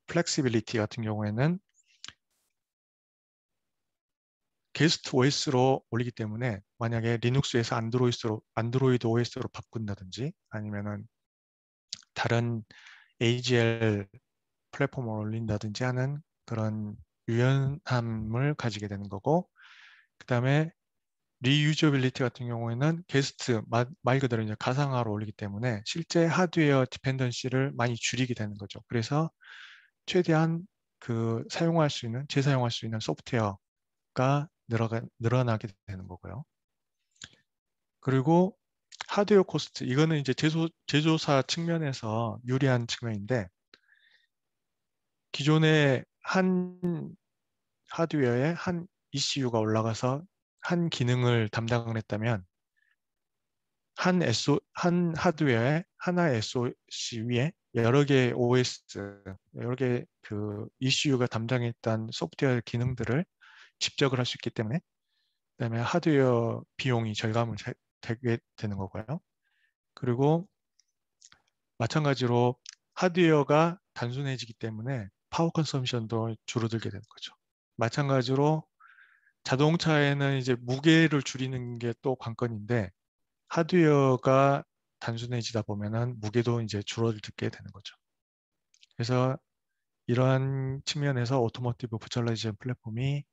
플렉시빌리티 같은 경우에는 게스트 OS로 올리기 때문에 만약에 리눅스에서 안드로이드 OS로 바꾼다든지 아니면은 다른 AGL 플랫폼을 올린다든지 하는 그런 유연함을 가지게 되는 거고, 그 다음에 리유저빌리티 같은 경우에는 게스트 말 그대로 이제 가상화로 올리기 때문에 실제 하드웨어 디펜던시를 많이 줄이게 되는 거죠. 그래서 최대한 그 재사용할 수 있는 소프트웨어가 늘어나게 되는 거고요. 그리고 하드웨어 코스트, 이거는 이제 제조사 측면에서 유리한 측면인데, 기존에 한 하드웨어에 한 ECU가 올라가서 한 기능을 담당을 했다면 한 하드웨어에 하나의 SoC 위에 여러 개의 OS, 여러 개의 그 ECU가 담당했던 소프트웨어 기능들을 집적을 할 수 있기 때문에 그다음에 하드웨어 비용이 되게 되는 거고요. 그리고 마찬가지로 하드웨어가 단순해지기 때문에 파워 컨섬션도 줄어들게 되는 거죠. 마찬가지로 자동차에는 이제 무게를 줄이는 게 또 관건인데 하드웨어가 단순해지다 보면은 무게도 이제 줄어들게 되는 거죠. 그래서 이러한 측면에서 오토모티브 버추얼라이제이션 플랫폼이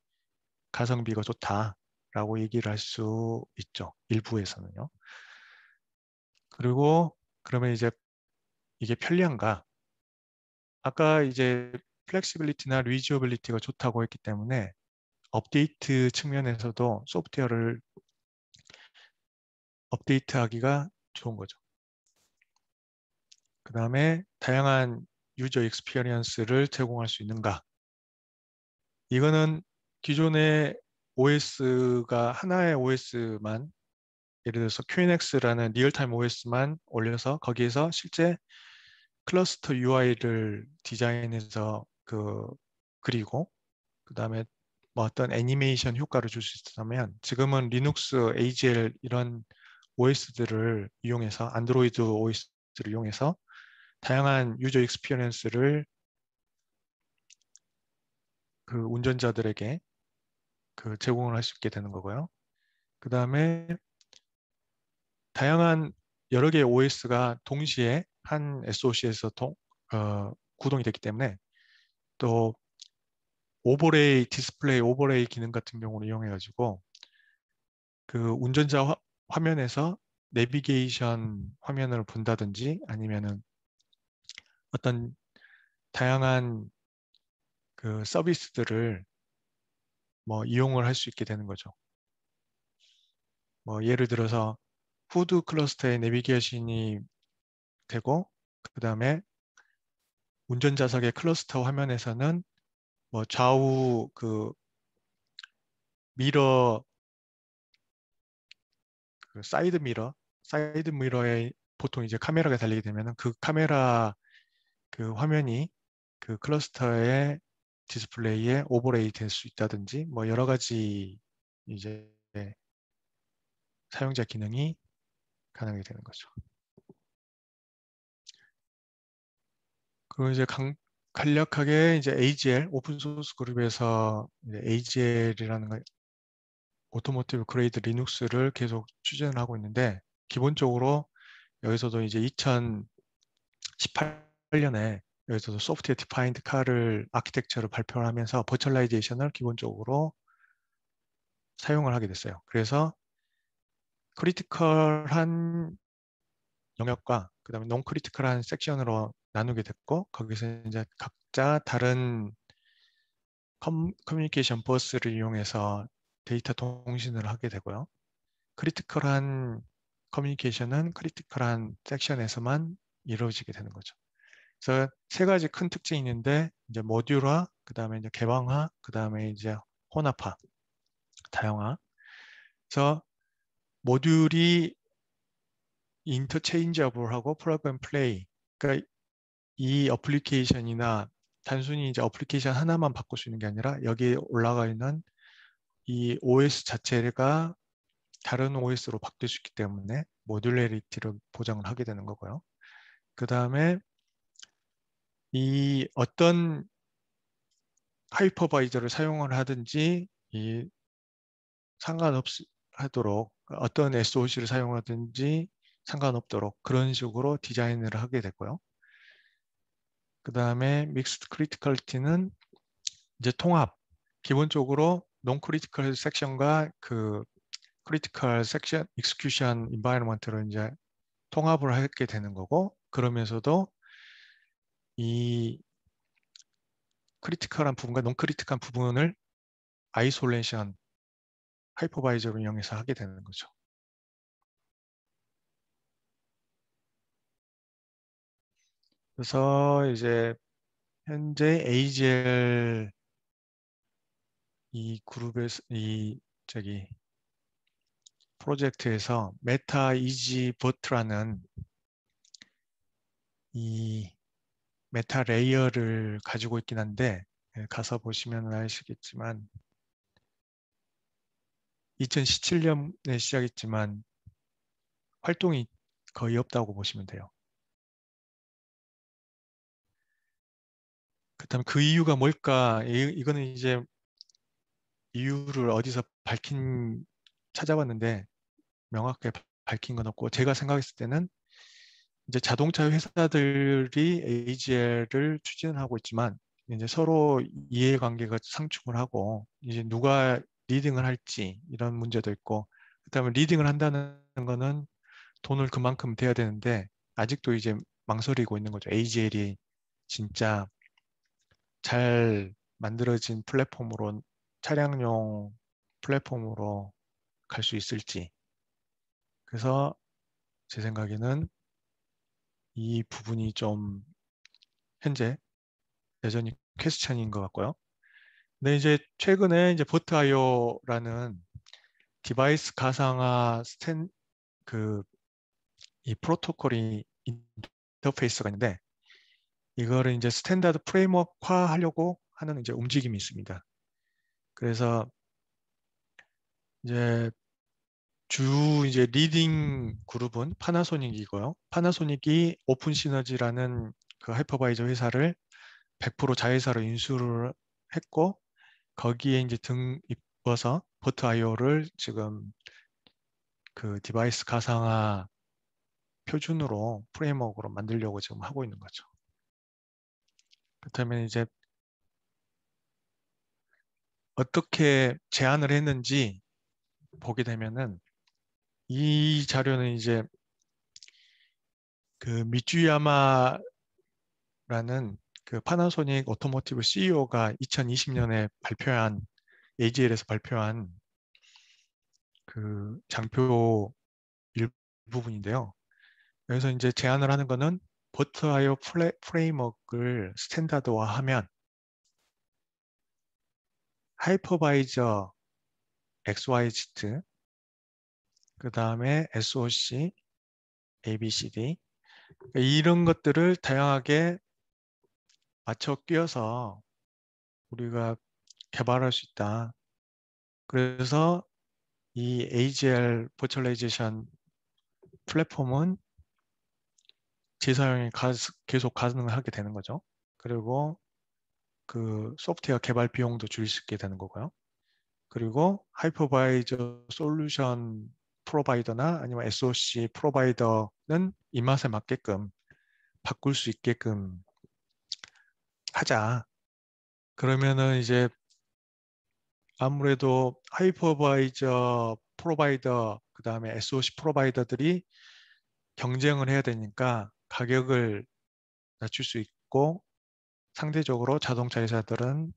가성비가 좋다라고 얘기를 할 수 있죠. 일부에서는요. 그리고 그러면 이제 이게 편리한가? 아까 이제 플렉시빌리티나 리유저빌리티가 좋다고 했기 때문에 업데이트 측면에서도 소프트웨어를 업데이트하기가 좋은 거죠. 그 다음에 다양한 유저 익스피리언스를 제공할 수 있는가? 이거는 기존의 OS가 하나의 OS만, 예를 들어서 QNX라는 리얼타임 OS만 올려서 거기에서 실제 클러스터 UI를 디자인해서 그리고 그 다음에 뭐 어떤 애니메이션 효과를 줄 수 있다면 지금은 리눅스, AGL 이런 OS들을 이용해서 안드로이드 OS를 이용해서 다양한 유저 익스피리언스를 그 운전자들에게 제공을 할 수 있게 되는 거고요. 그 다음에 다양한 여러 개의 OS가 동시에 한 SoC에서 구동이 됐기 때문에 또 디스플레이 오버레이 기능 같은 경우를 이용해 가지고 그 운전자 화면에서 내비게이션 화면을 본다든지 아니면은 어떤 다양한 그 서비스들을 뭐 이용을 할 수 있게 되는 거죠. 뭐 예를 들어서 후드 클러스터의 내비게이션이 되고 그 다음에 운전자석의 클러스터 화면에서는 뭐 좌우 그 미러 그 사이드 미러에 보통 이제 카메라가 달리게 되면은 그 카메라 그 화면이 그 클러스터의 디스플레이에 오버레이 될 수 있다든지 뭐 여러 가지 이제 사용자 기능이 가능하게 되는 거죠. 그리고 이제 간략하게 이제 AGL 오픈 소스 그룹에서 AGL이라는 거 오토모티브 그레이드 리눅스를 계속 추진을 하고 있는데 기본적으로 여기서도 이제 2018년에 여기서도 소프트웨어 디파인드 카를 아키텍처를 발표를 하면서 버추얼라이제이션을 기본적으로 사용을 하게 됐어요. 그래서 크리티컬한 영역과 그다음에 논 크리티컬한 섹션으로 나누게 됐고 거기서 이제 각자 다른 커뮤니케이션 버스를 이용해서 데이터 통신을 하게 되고요. 크리티컬한 커뮤니케이션은 크리티컬한 섹션에서만 이루어지게 되는 거죠. 그래서 세 가지 큰 특징이 있는데 이제 모듈화, 그다음에 이제 개방화, 그다음에 이제 혼합화, 다양화. 그래서 모듈이 인터체인저블하고 플러그 앤 플레이. 그러니까 이 어플리케이션이나 단순히 이제 어플리케이션 하나만 바꿀 수 있는 게 아니라 여기에 올라가 있는 이 OS 자체가 다른 OS로 바뀔 수 있기 때문에 모듈레리티를 보장을 하게 되는 거고요. 그 다음에 이 어떤 하이퍼바이저를 사용을 하든지 이 상관없도록 어떤 SOC를 사용하든지 상관없도록 그런 식으로 디자인을 하게 되고요. 그 다음에 믹스드 크리티컬리티는 이제 통합. 기본적으로 논 크리티컬 섹션과 그 크리티컬 섹션 익스큐션 인바이러먼트를 이제 통합을 하게 되는 거고 그러면서도 이 크리티컬한 부분과 논 크리티컬한 부분을 아이솔레이션 하이퍼바이저를 이용해서 하게 되는 거죠. 그래서 이제 현재 AGL 이 그룹에서 이 저기 프로젝트에서 메타 이지 버트라는 이 메타 레이어를 가지고 있긴 한데 가서 보시면 아시겠지만 2017년에 시작했지만 활동이 거의 없다고 보시면 돼요. 그렇다면 그 이유가 뭘까? 이거는 이제 이유를 어디서 찾아봤는데 명확하게 밝힌 건 없고 제가 생각했을 때는 이제 자동차 회사들이 AGL을 추진하고 있지만 이제 서로 이해관계가 상충을 하고 이제 누가 리딩을 할지 이런 문제도 있고 그다음에 리딩을 한다는 거는 돈을 그만큼 대야 되는데 아직도 이제 망설이고 있는 거죠. AGL이 진짜 잘 만들어진 플랫폼으로 차량용 플랫폼으로 갈 수 있을지. 그래서 제 생각에는 이 부분이 좀 현재 여전히 퀘스천인 것 같고요. 근데 이제 최근에 이제 버트IO라는 디바이스 가상화 그 이 프로토콜이 인터페이스가 있는데 이거를 이제 스탠다드 프레임워크화 하려고 하는 이제 움직임이 있습니다. 그래서 이제 이제 리딩 그룹은 파나소닉이고요. 파나소닉이 오픈 시너지라는 그 하이퍼바이저 회사를 100% 자회사로 인수를 했고 거기에 이제 등 입어서 버트IO를 지금 그 디바이스 가상화 표준으로 프레임워크로 만들려고 지금 하고 있는 거죠. 그렇다면 이제 어떻게 제안을 했는지 보게 되면은 이 자료는 이제 그 미쯔야마라는 그 파나소닉 오토모티브 CEO가 2020년에 발표한 AGL에서 발표한 그 장표 일부분인데요. 그래서 이제 제안을 하는 거는 버트와이어 프레임워크를 스탠다드화하면 하이퍼바이저 XYZ, 그 다음에 SOC, ABCD 이런 것들을 다양하게 맞춰 끼워서 우리가 개발할 수 있다. 그래서 이 AGL 버추얼라이제이션 플랫폼은 재사용이 계속 가능하게 되는 거죠. 그리고 그 소프트웨어 개발 비용도 줄일 수 있게 되는 거고요. 그리고 하이퍼바이저 솔루션 프로바이더나 아니면 SOC 프로바이더는 입맛에 맞게끔 바꿀 수 있게끔 하자. 그러면은 이제 아무래도 하이퍼바이저 프로바이더 그다음에 SOC 프로바이더들이 경쟁을 해야 되니까 가격을 낮출 수 있고 상대적으로 자동차 회사들은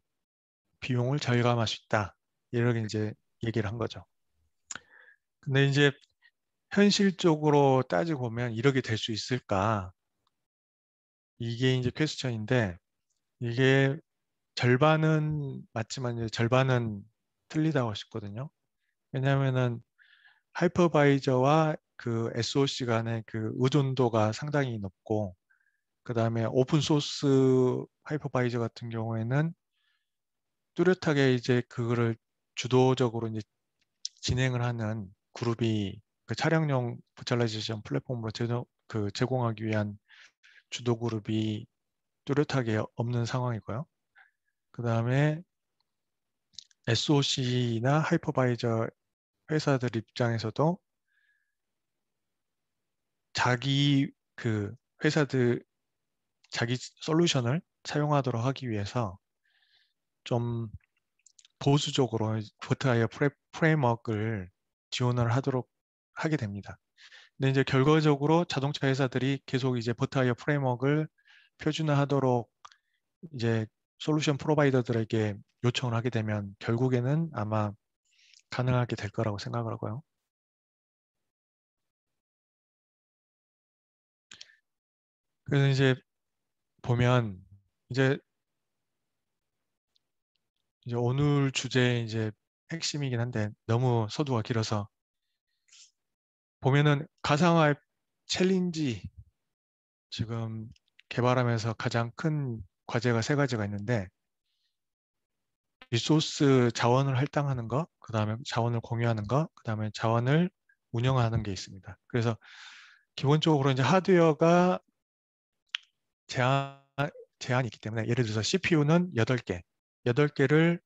비용을 절감할 수 있다. 이렇게 이제 얘기를 한 거죠. 근데 이제 현실적으로 따지고 보면 이렇게 될 수 있을까? 이게 이제 퀘스천인데 이게 절반은 맞지만 이제 절반은 틀리다고 싶거든요. 왜냐하면은 하이퍼바이저와 그 SOC 간의 그 의존도가 상당히 높고 그 다음에 오픈 소스 하이퍼바이저 같은 경우에는 뚜렷하게 이제 그거를 주도적으로 이제 진행을 하는 그룹이 그 차량용 버추얼라이제이션 플랫폼으로 제공하기 위한 주도 그룹이 뚜렷하게 없는 상황이고요. 그 다음에 SOC나 하이퍼바이저 회사들 입장에서도 자기 그 회사들 자기 솔루션을 사용하도록 하기 위해서 좀 보수적으로 버트와이어 프레임워크를 지원을 하도록 하게 됩니다. 근데 이제 결과적으로 자동차 회사들이 계속 이제 버트와이어 프레임워크를 표준화하도록 이제 솔루션 프로바이더들에게 요청을 하게 되면 결국에는 아마 가능하게 될 거라고 생각을 하고요. 그래서 이제 보면 이제 오늘 주제 이제 핵심이긴 한데 너무 서두가 길어서 보면은 가상화 앱 챌린지 지금 개발하면서 가장 큰 과제가 세 가지가 있는데 리소스 자원을 할당하는 거, 그 다음에 자원을 공유하는 거, 그 다음에 자원을 운영하는 게 있습니다. 그래서 기본적으로 이제 하드웨어가 제한, 제한이 있기 때문에 예를 들어서 CPU는 8개, 8개를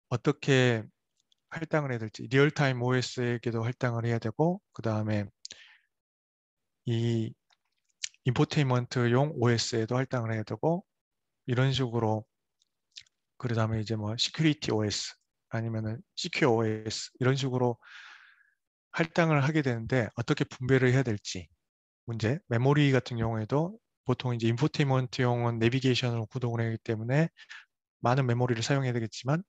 어떻게 할당을 해야 될지 리얼타임 OS에게도 할당을 해야 되고 그 다음에 이 인포테인먼트용 OS에도 할당을 해야 되고 이런 식으로 그 다음에 이제 뭐 시큐리티 OS 아니면은 CQ OS 이런 식으로 할당을 하게 되는데 어떻게 분배를 해야 될지 문제. 메모리 같은 경우에도 보통 이제 인포테인먼트용은 내비게이션으로 구동을 하기 때문에 많은 메모리를 사용해야 되겠지만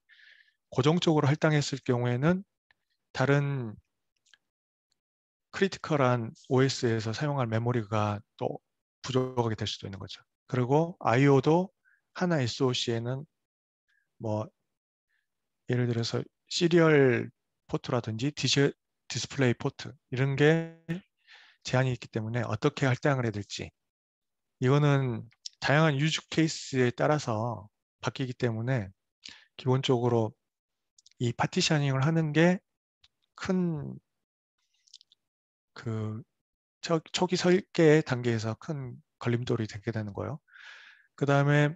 고정적으로 할당했을 경우에는 다른 크리티컬한 OS에서 사용할 메모리가 또 부족하게 될 수도 있는 거죠. 그리고 IO도 하나 SOC에는 뭐 예를 들어서 시리얼 포트라든지 디스플레이 포트 이런 게 제한이 있기 때문에 어떻게 할당을 해야 될지 이거는 다양한 유즈 케이스에 따라서 바뀌기 때문에 기본적으로 이 파티셔닝을 하는 게 큰 그 초기 설계 단계에서 큰 걸림돌이 되게 되는 거예요. 그 다음에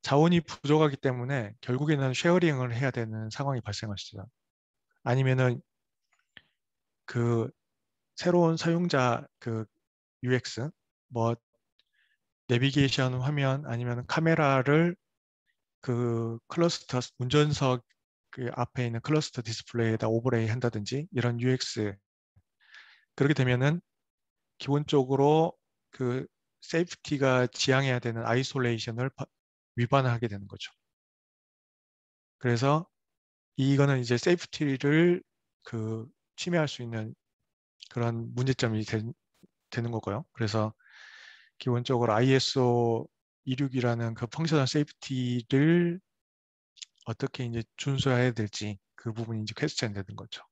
자원이 부족하기 때문에 결국에는 쉐어링을 해야 되는 상황이 발생할 수 있어요. 아니면은 그 새로운 사용자 그 UX 뭐 내비게이션 화면 아니면 카메라를 그 클러스터 운전석 그 앞에 있는 클러스터 디스플레이에다 오버레이 한다든지 이런 UX 그렇게 되면은 기본적으로 그 세이프티가 지향해야 되는 아이솔레이션을 위반하게 되는 거죠. 그래서 이거는 이제 세이프티를 그 침해할 수 있는 그런 문제점이 되는 거고요. 그래서 기본적으로 ISO 266이라는 그 펑셔널 세이프티를 어떻게 이제 준수해야 될지 그 부분이 이제 퀘스천이 되는 거죠.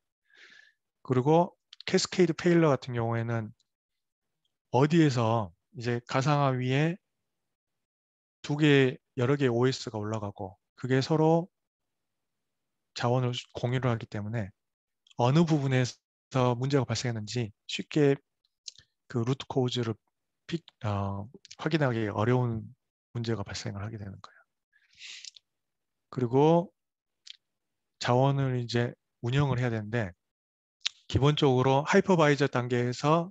그리고 캐스케이드 페일러 같은 경우에는 어디에서 이제 가상화 위에 여러 개의 OS가 올라가고 그게 서로 자원을 공유를 하기 때문에 어느 부분에서 문제가 발생했는지 쉽게 그 루트 코즈를 확인하기 어려운 문제가 발생을 하게 되는 거예요. 그리고 자원을 이제 운영을 해야 되는데 기본적으로 하이퍼바이저 단계에서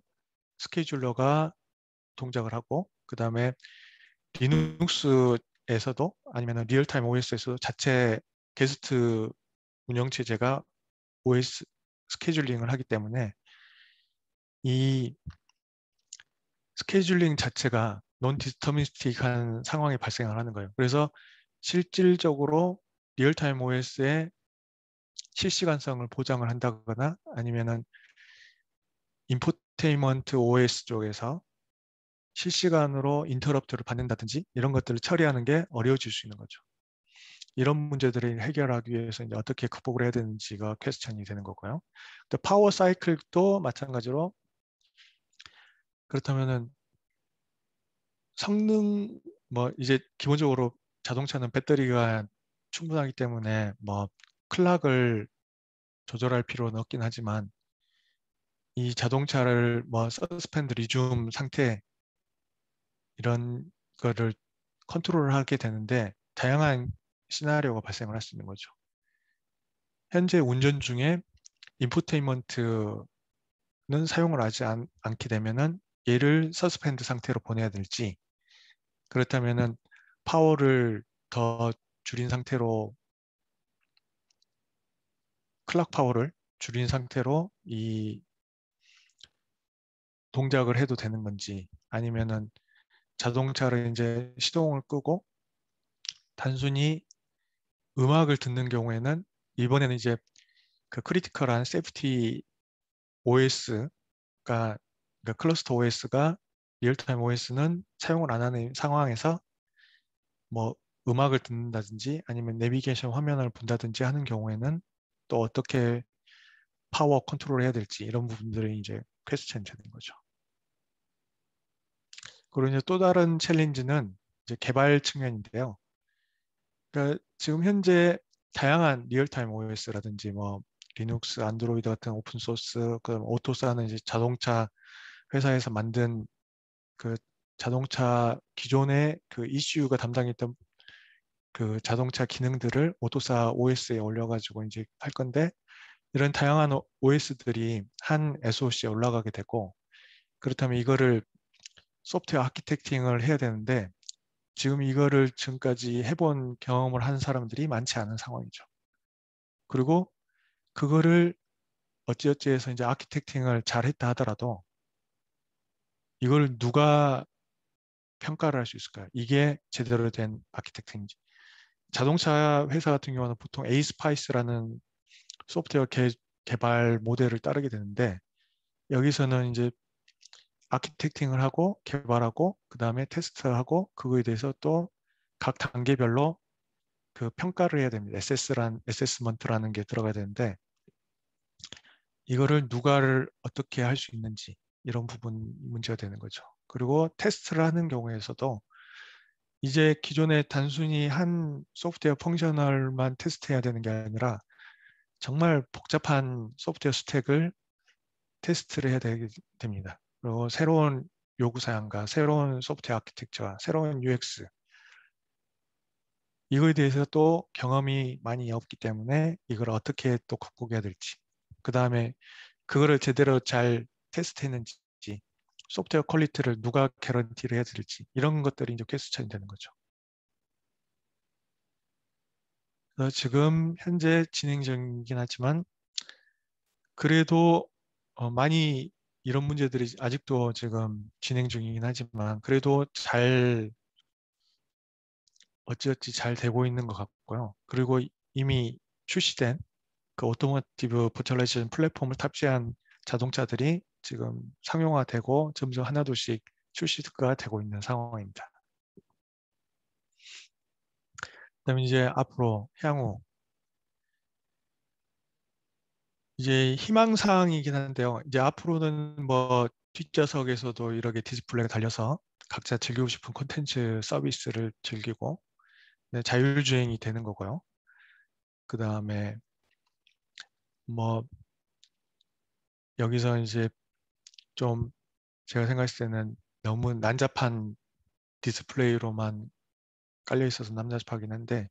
스케줄러가 동작을 하고 그 다음에 리눅스에서도 아니면 리얼타임 OS에서도 자체 게스트 운영체제가 OS 스케줄링을 하기 때문에 이 스케줄링 자체가 논 디스터미스틱한 상황이 발생을 하는 거예요. 그래서 실질적으로 리얼타임 OS의 실시간성을 보장을 한다거나 아니면은 인포테인먼트 OS 쪽에서 실시간으로 인터럽트를 받는다든지 이런 것들을 처리하는 게 어려워질 수 있는 거죠. 이런 문제들을 해결하기 위해서 이제 어떻게 극복을 해야 되는지가 퀘스천이 되는 거고요. 또 파워 사이클도 마찬가지로 그렇다면은 성능 뭐 이제 기본적으로 자동차는 배터리가 충분하기 때문에 뭐 클락을 조절할 필요는 없긴 하지만 이 자동차를 뭐 서스펜드 리튬 상태 이런 거를 컨트롤을 하게 되는데 다양한 시나리오가 발생을 할 수 있는 거죠. 현재 운전 중에 인포테인먼트는 사용을 하지 않게 되면은 얘를 서스펜드 상태로 보내야 될지 그렇다면은 파워를 더 줄인 상태로 클락 파워를 줄인 상태로 이 동작을 해도 되는 건지 아니면은 자동차를 이제 시동을 끄고 단순히 음악을 듣는 경우에는 이번에는 이제 그 크리티컬한 세이프티 OS가 그러니까 클러스터 OS가 리얼타임 OS는 사용을 안 하는 상황에서 뭐 음악을 듣는다든지 아니면 내비게이션 화면을 본다든지 하는 경우에는 또 어떻게 파워 컨트롤 해야 될지 이런 부분들이 이제 퀘스천이 되는 거죠. 그리고 이제 또 다른 챌린지는 이제 개발 측면인데요. 그러니까 지금 현재 다양한 리얼타임 OS라든지 뭐 리눅스, 안드로이드 같은 오픈 소스, 그 오토사는 이제 자동차 회사에서 만든 그 자동차 기존의 그 ECU가 담당했던 그 자동차 기능들을 오토사 OS에 올려가지고 이제 할 건데 이런 다양한 OS들이 한 SOC에 올라가게 되고 그렇다면 이거를 소프트웨어 아키텍팅을 해야 되는데 지금 이거를 지금까지 해본 경험을 한 사람들이 많지 않은 상황이죠. 그리고 그거를 어찌어찌 해서 이제 아키텍팅을 잘 했다 하더라도 이걸 누가 평가를 할 수 있을까요? 이게 제대로 된 아키텍팅인지. 자동차 회사 같은 경우는 보통 에이스파이스라는 소프트웨어 개발 모델을 따르게 되는데 여기서는 이제 아키텍팅을 하고 개발하고 그 다음에 테스트하고 그거에 대해서 또 각 단계별로 그 평가를 해야 됩니다. 어세스먼트라는 게 들어가야 되는데 이거를 누가를 어떻게 할 수 있는지 이런 부분 문제가 되는 거죠. 그리고 테스트를 하는 경우에서도 이제 기존에 단순히 한 소프트웨어 펑셔널만 테스트해야 되는 게 아니라 정말 복잡한 소프트웨어 스택을 테스트를 해야 됩니다. 그리고 새로운 요구사항과 새로운 소프트웨어 아키텍처와 새로운 UX 이거에 대해서 또 경험이 많이 없기 때문에 이걸 어떻게 또 극복해야 될지 그 다음에 그거를 제대로 잘 테스트했는지 소프트웨어 퀄리티를 누가 개런티를 해야 될지 이런 것들이 이제 퀘스천이 되는 거죠. 그래서 지금 현재 진행 중이긴 하지만 그래도 많이 이런 문제들이 아직도 지금 진행 중이긴 하지만 그래도 어찌어찌 잘 되고 있는 것 같고요. 그리고 이미 출시된 그 오토모티브 버추얼라이제이션 플랫폼을 탑재한 자동차들이 지금 상용화되고 점점 하나둘씩 출시가 되고 있는 상황입니다. 그다음에 이제 앞으로 향후 이제 희망사항이긴 한데요. 이제 앞으로는 뭐 뒷좌석에서도 이렇게 디스플레이가 달려서 각자 즐기고 싶은 콘텐츠 서비스를 즐기고 네, 자율주행이 되는 거고요. 그 다음에 뭐 여기서 이제 좀 제가 생각했을 때는 너무 난잡한 디스플레이로만 깔려 있어서 남잡하긴 한데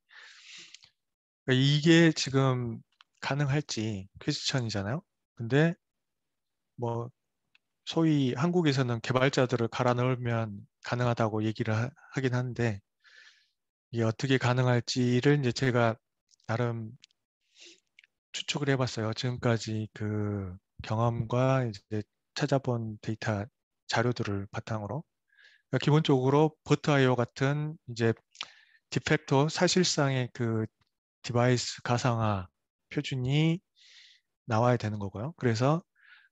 그러니까 이게 지금 가능할지 퀘스천이잖아요. 근데 뭐 소위 한국에서는 개발자들을 갈아 넣으면 가능하다고 얘기를 하긴 하는데 이게 어떻게 가능할지를 이제 제가 나름 추측을 해봤어요. 지금까지 그 경험과 이제 찾아본 데이터 자료들을 바탕으로 그러니까 기본적으로 버트아이오 같은 이제 디팩토 사실상의 그 디바이스 가상화 표준이 나와야 되는 거고요. 그래서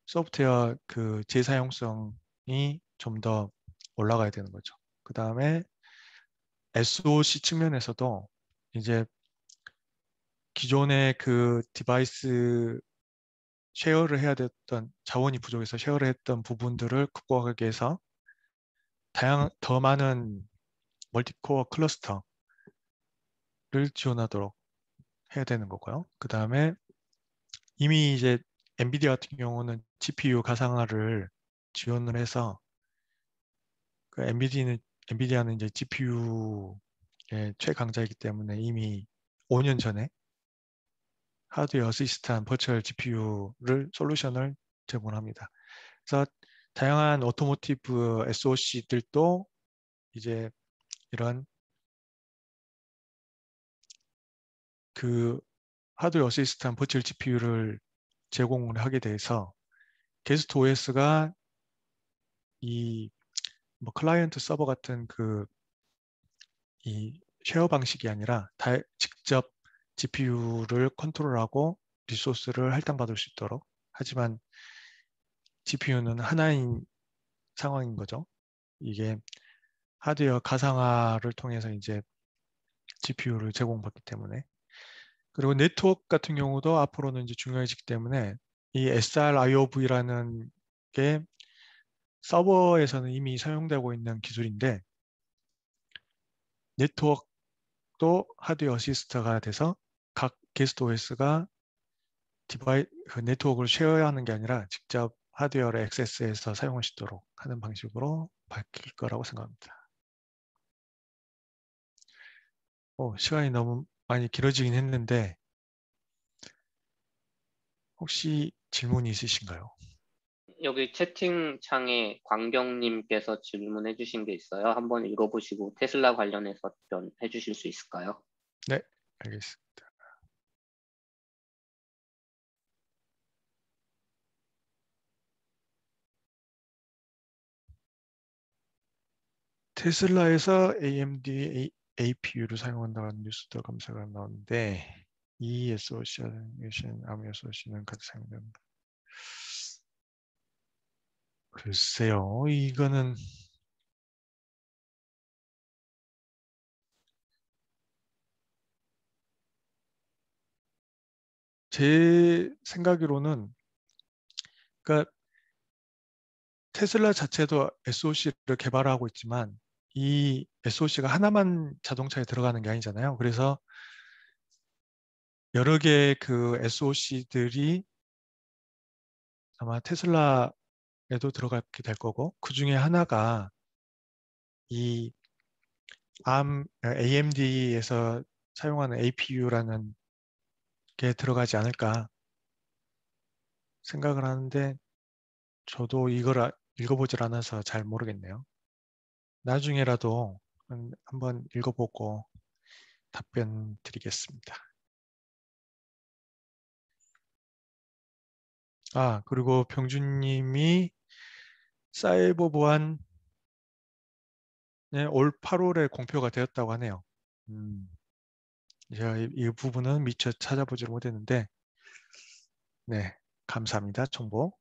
소프트웨어 그 재사용성이 좀 더 올라가야 되는 거죠. 그 다음에 SOC 측면에서도 이제 기존의 그 디바이스 쉐어를 해야 됐던 자원이 부족해서 쉐어를 했던 부분들을 극복하기 위해서 더 많은 멀티코어 클러스터를 지원하도록 해야 되는 거고요. 그 다음에 이미 이제 엔비디아 같은 경우는 GPU 가상화를 지원을 해서 그 엔비디아는 이제 GPU의 최강자이기 때문에 이미 5년 전에 하드웨어 어시스트한 버추얼 GPU를 솔루션을 제공합니다. 그래서 다양한 오토모티브 SoC들도 이제 이런 그 하드웨어 어시스트한 버추얼 GPU를 제공을 하게 돼서 게스트 OS가 이 뭐 클라이언트 서버 같은 그 이 쉐어 방식이 아니라 직접 GPU를 컨트롤하고 리소스를 할당받을 수 있도록 하지만 GPU는 하나인 상황인 거죠. 이게 하드웨어 가상화를 통해서 이제 GPU를 제공받기 때문에 그리고 네트워크 같은 경우도 앞으로는 이제 중요해지기 때문에 이 SRIOV라는 게 서버에서는 이미 사용되고 있는 기술인데 네트워크도 하드웨어 어시스트가 돼서 각 게스트 OS가 그 네트워크를 쉐어하는 게 아니라 직접 하드웨어를 액세스해서 사용할 수 있도록 하는 방식으로 바뀔 거라고 생각합니다. 시간이 너무 많이 길어지긴 했는데 혹시 질문이 있으신가요? 여기 채팅창에 광경님께서 질문해 주신 게 있어요. 한번 읽어보시고 테슬라 관련해서 답변해 주실 수 있을까요? 네, 알겠습니다. 테슬라에서 AMD APU를 사용한다는 뉴스도 검색가 나오는데 이 SoC는 ARM SoC는 같이 사용됩니다. 글쎄요, 이거는 제 생각으로는 그러니까 테슬라 자체도 SoC를 개발하고 있지만 이 SoC가 하나만 자동차에 들어가는 게 아니잖아요. 그래서 여러 개의 그 SoC들이 아마 테슬라에도 들어가게 될 거고 그 중에 하나가 이 AMD에서 사용하는 APU라는 게 들어가지 않을까 생각을 하는데 저도 이걸 읽어보질 않아서 잘 모르겠네요. 나중에라도 한번 읽어보고 답변 드리겠습니다. 그리고 병준님이 사이버 보안 올 8월에 공표가 되었다고 하네요. 제가 이 부분은 미처 찾아보지 못했는데, 네, 감사합니다. 정보.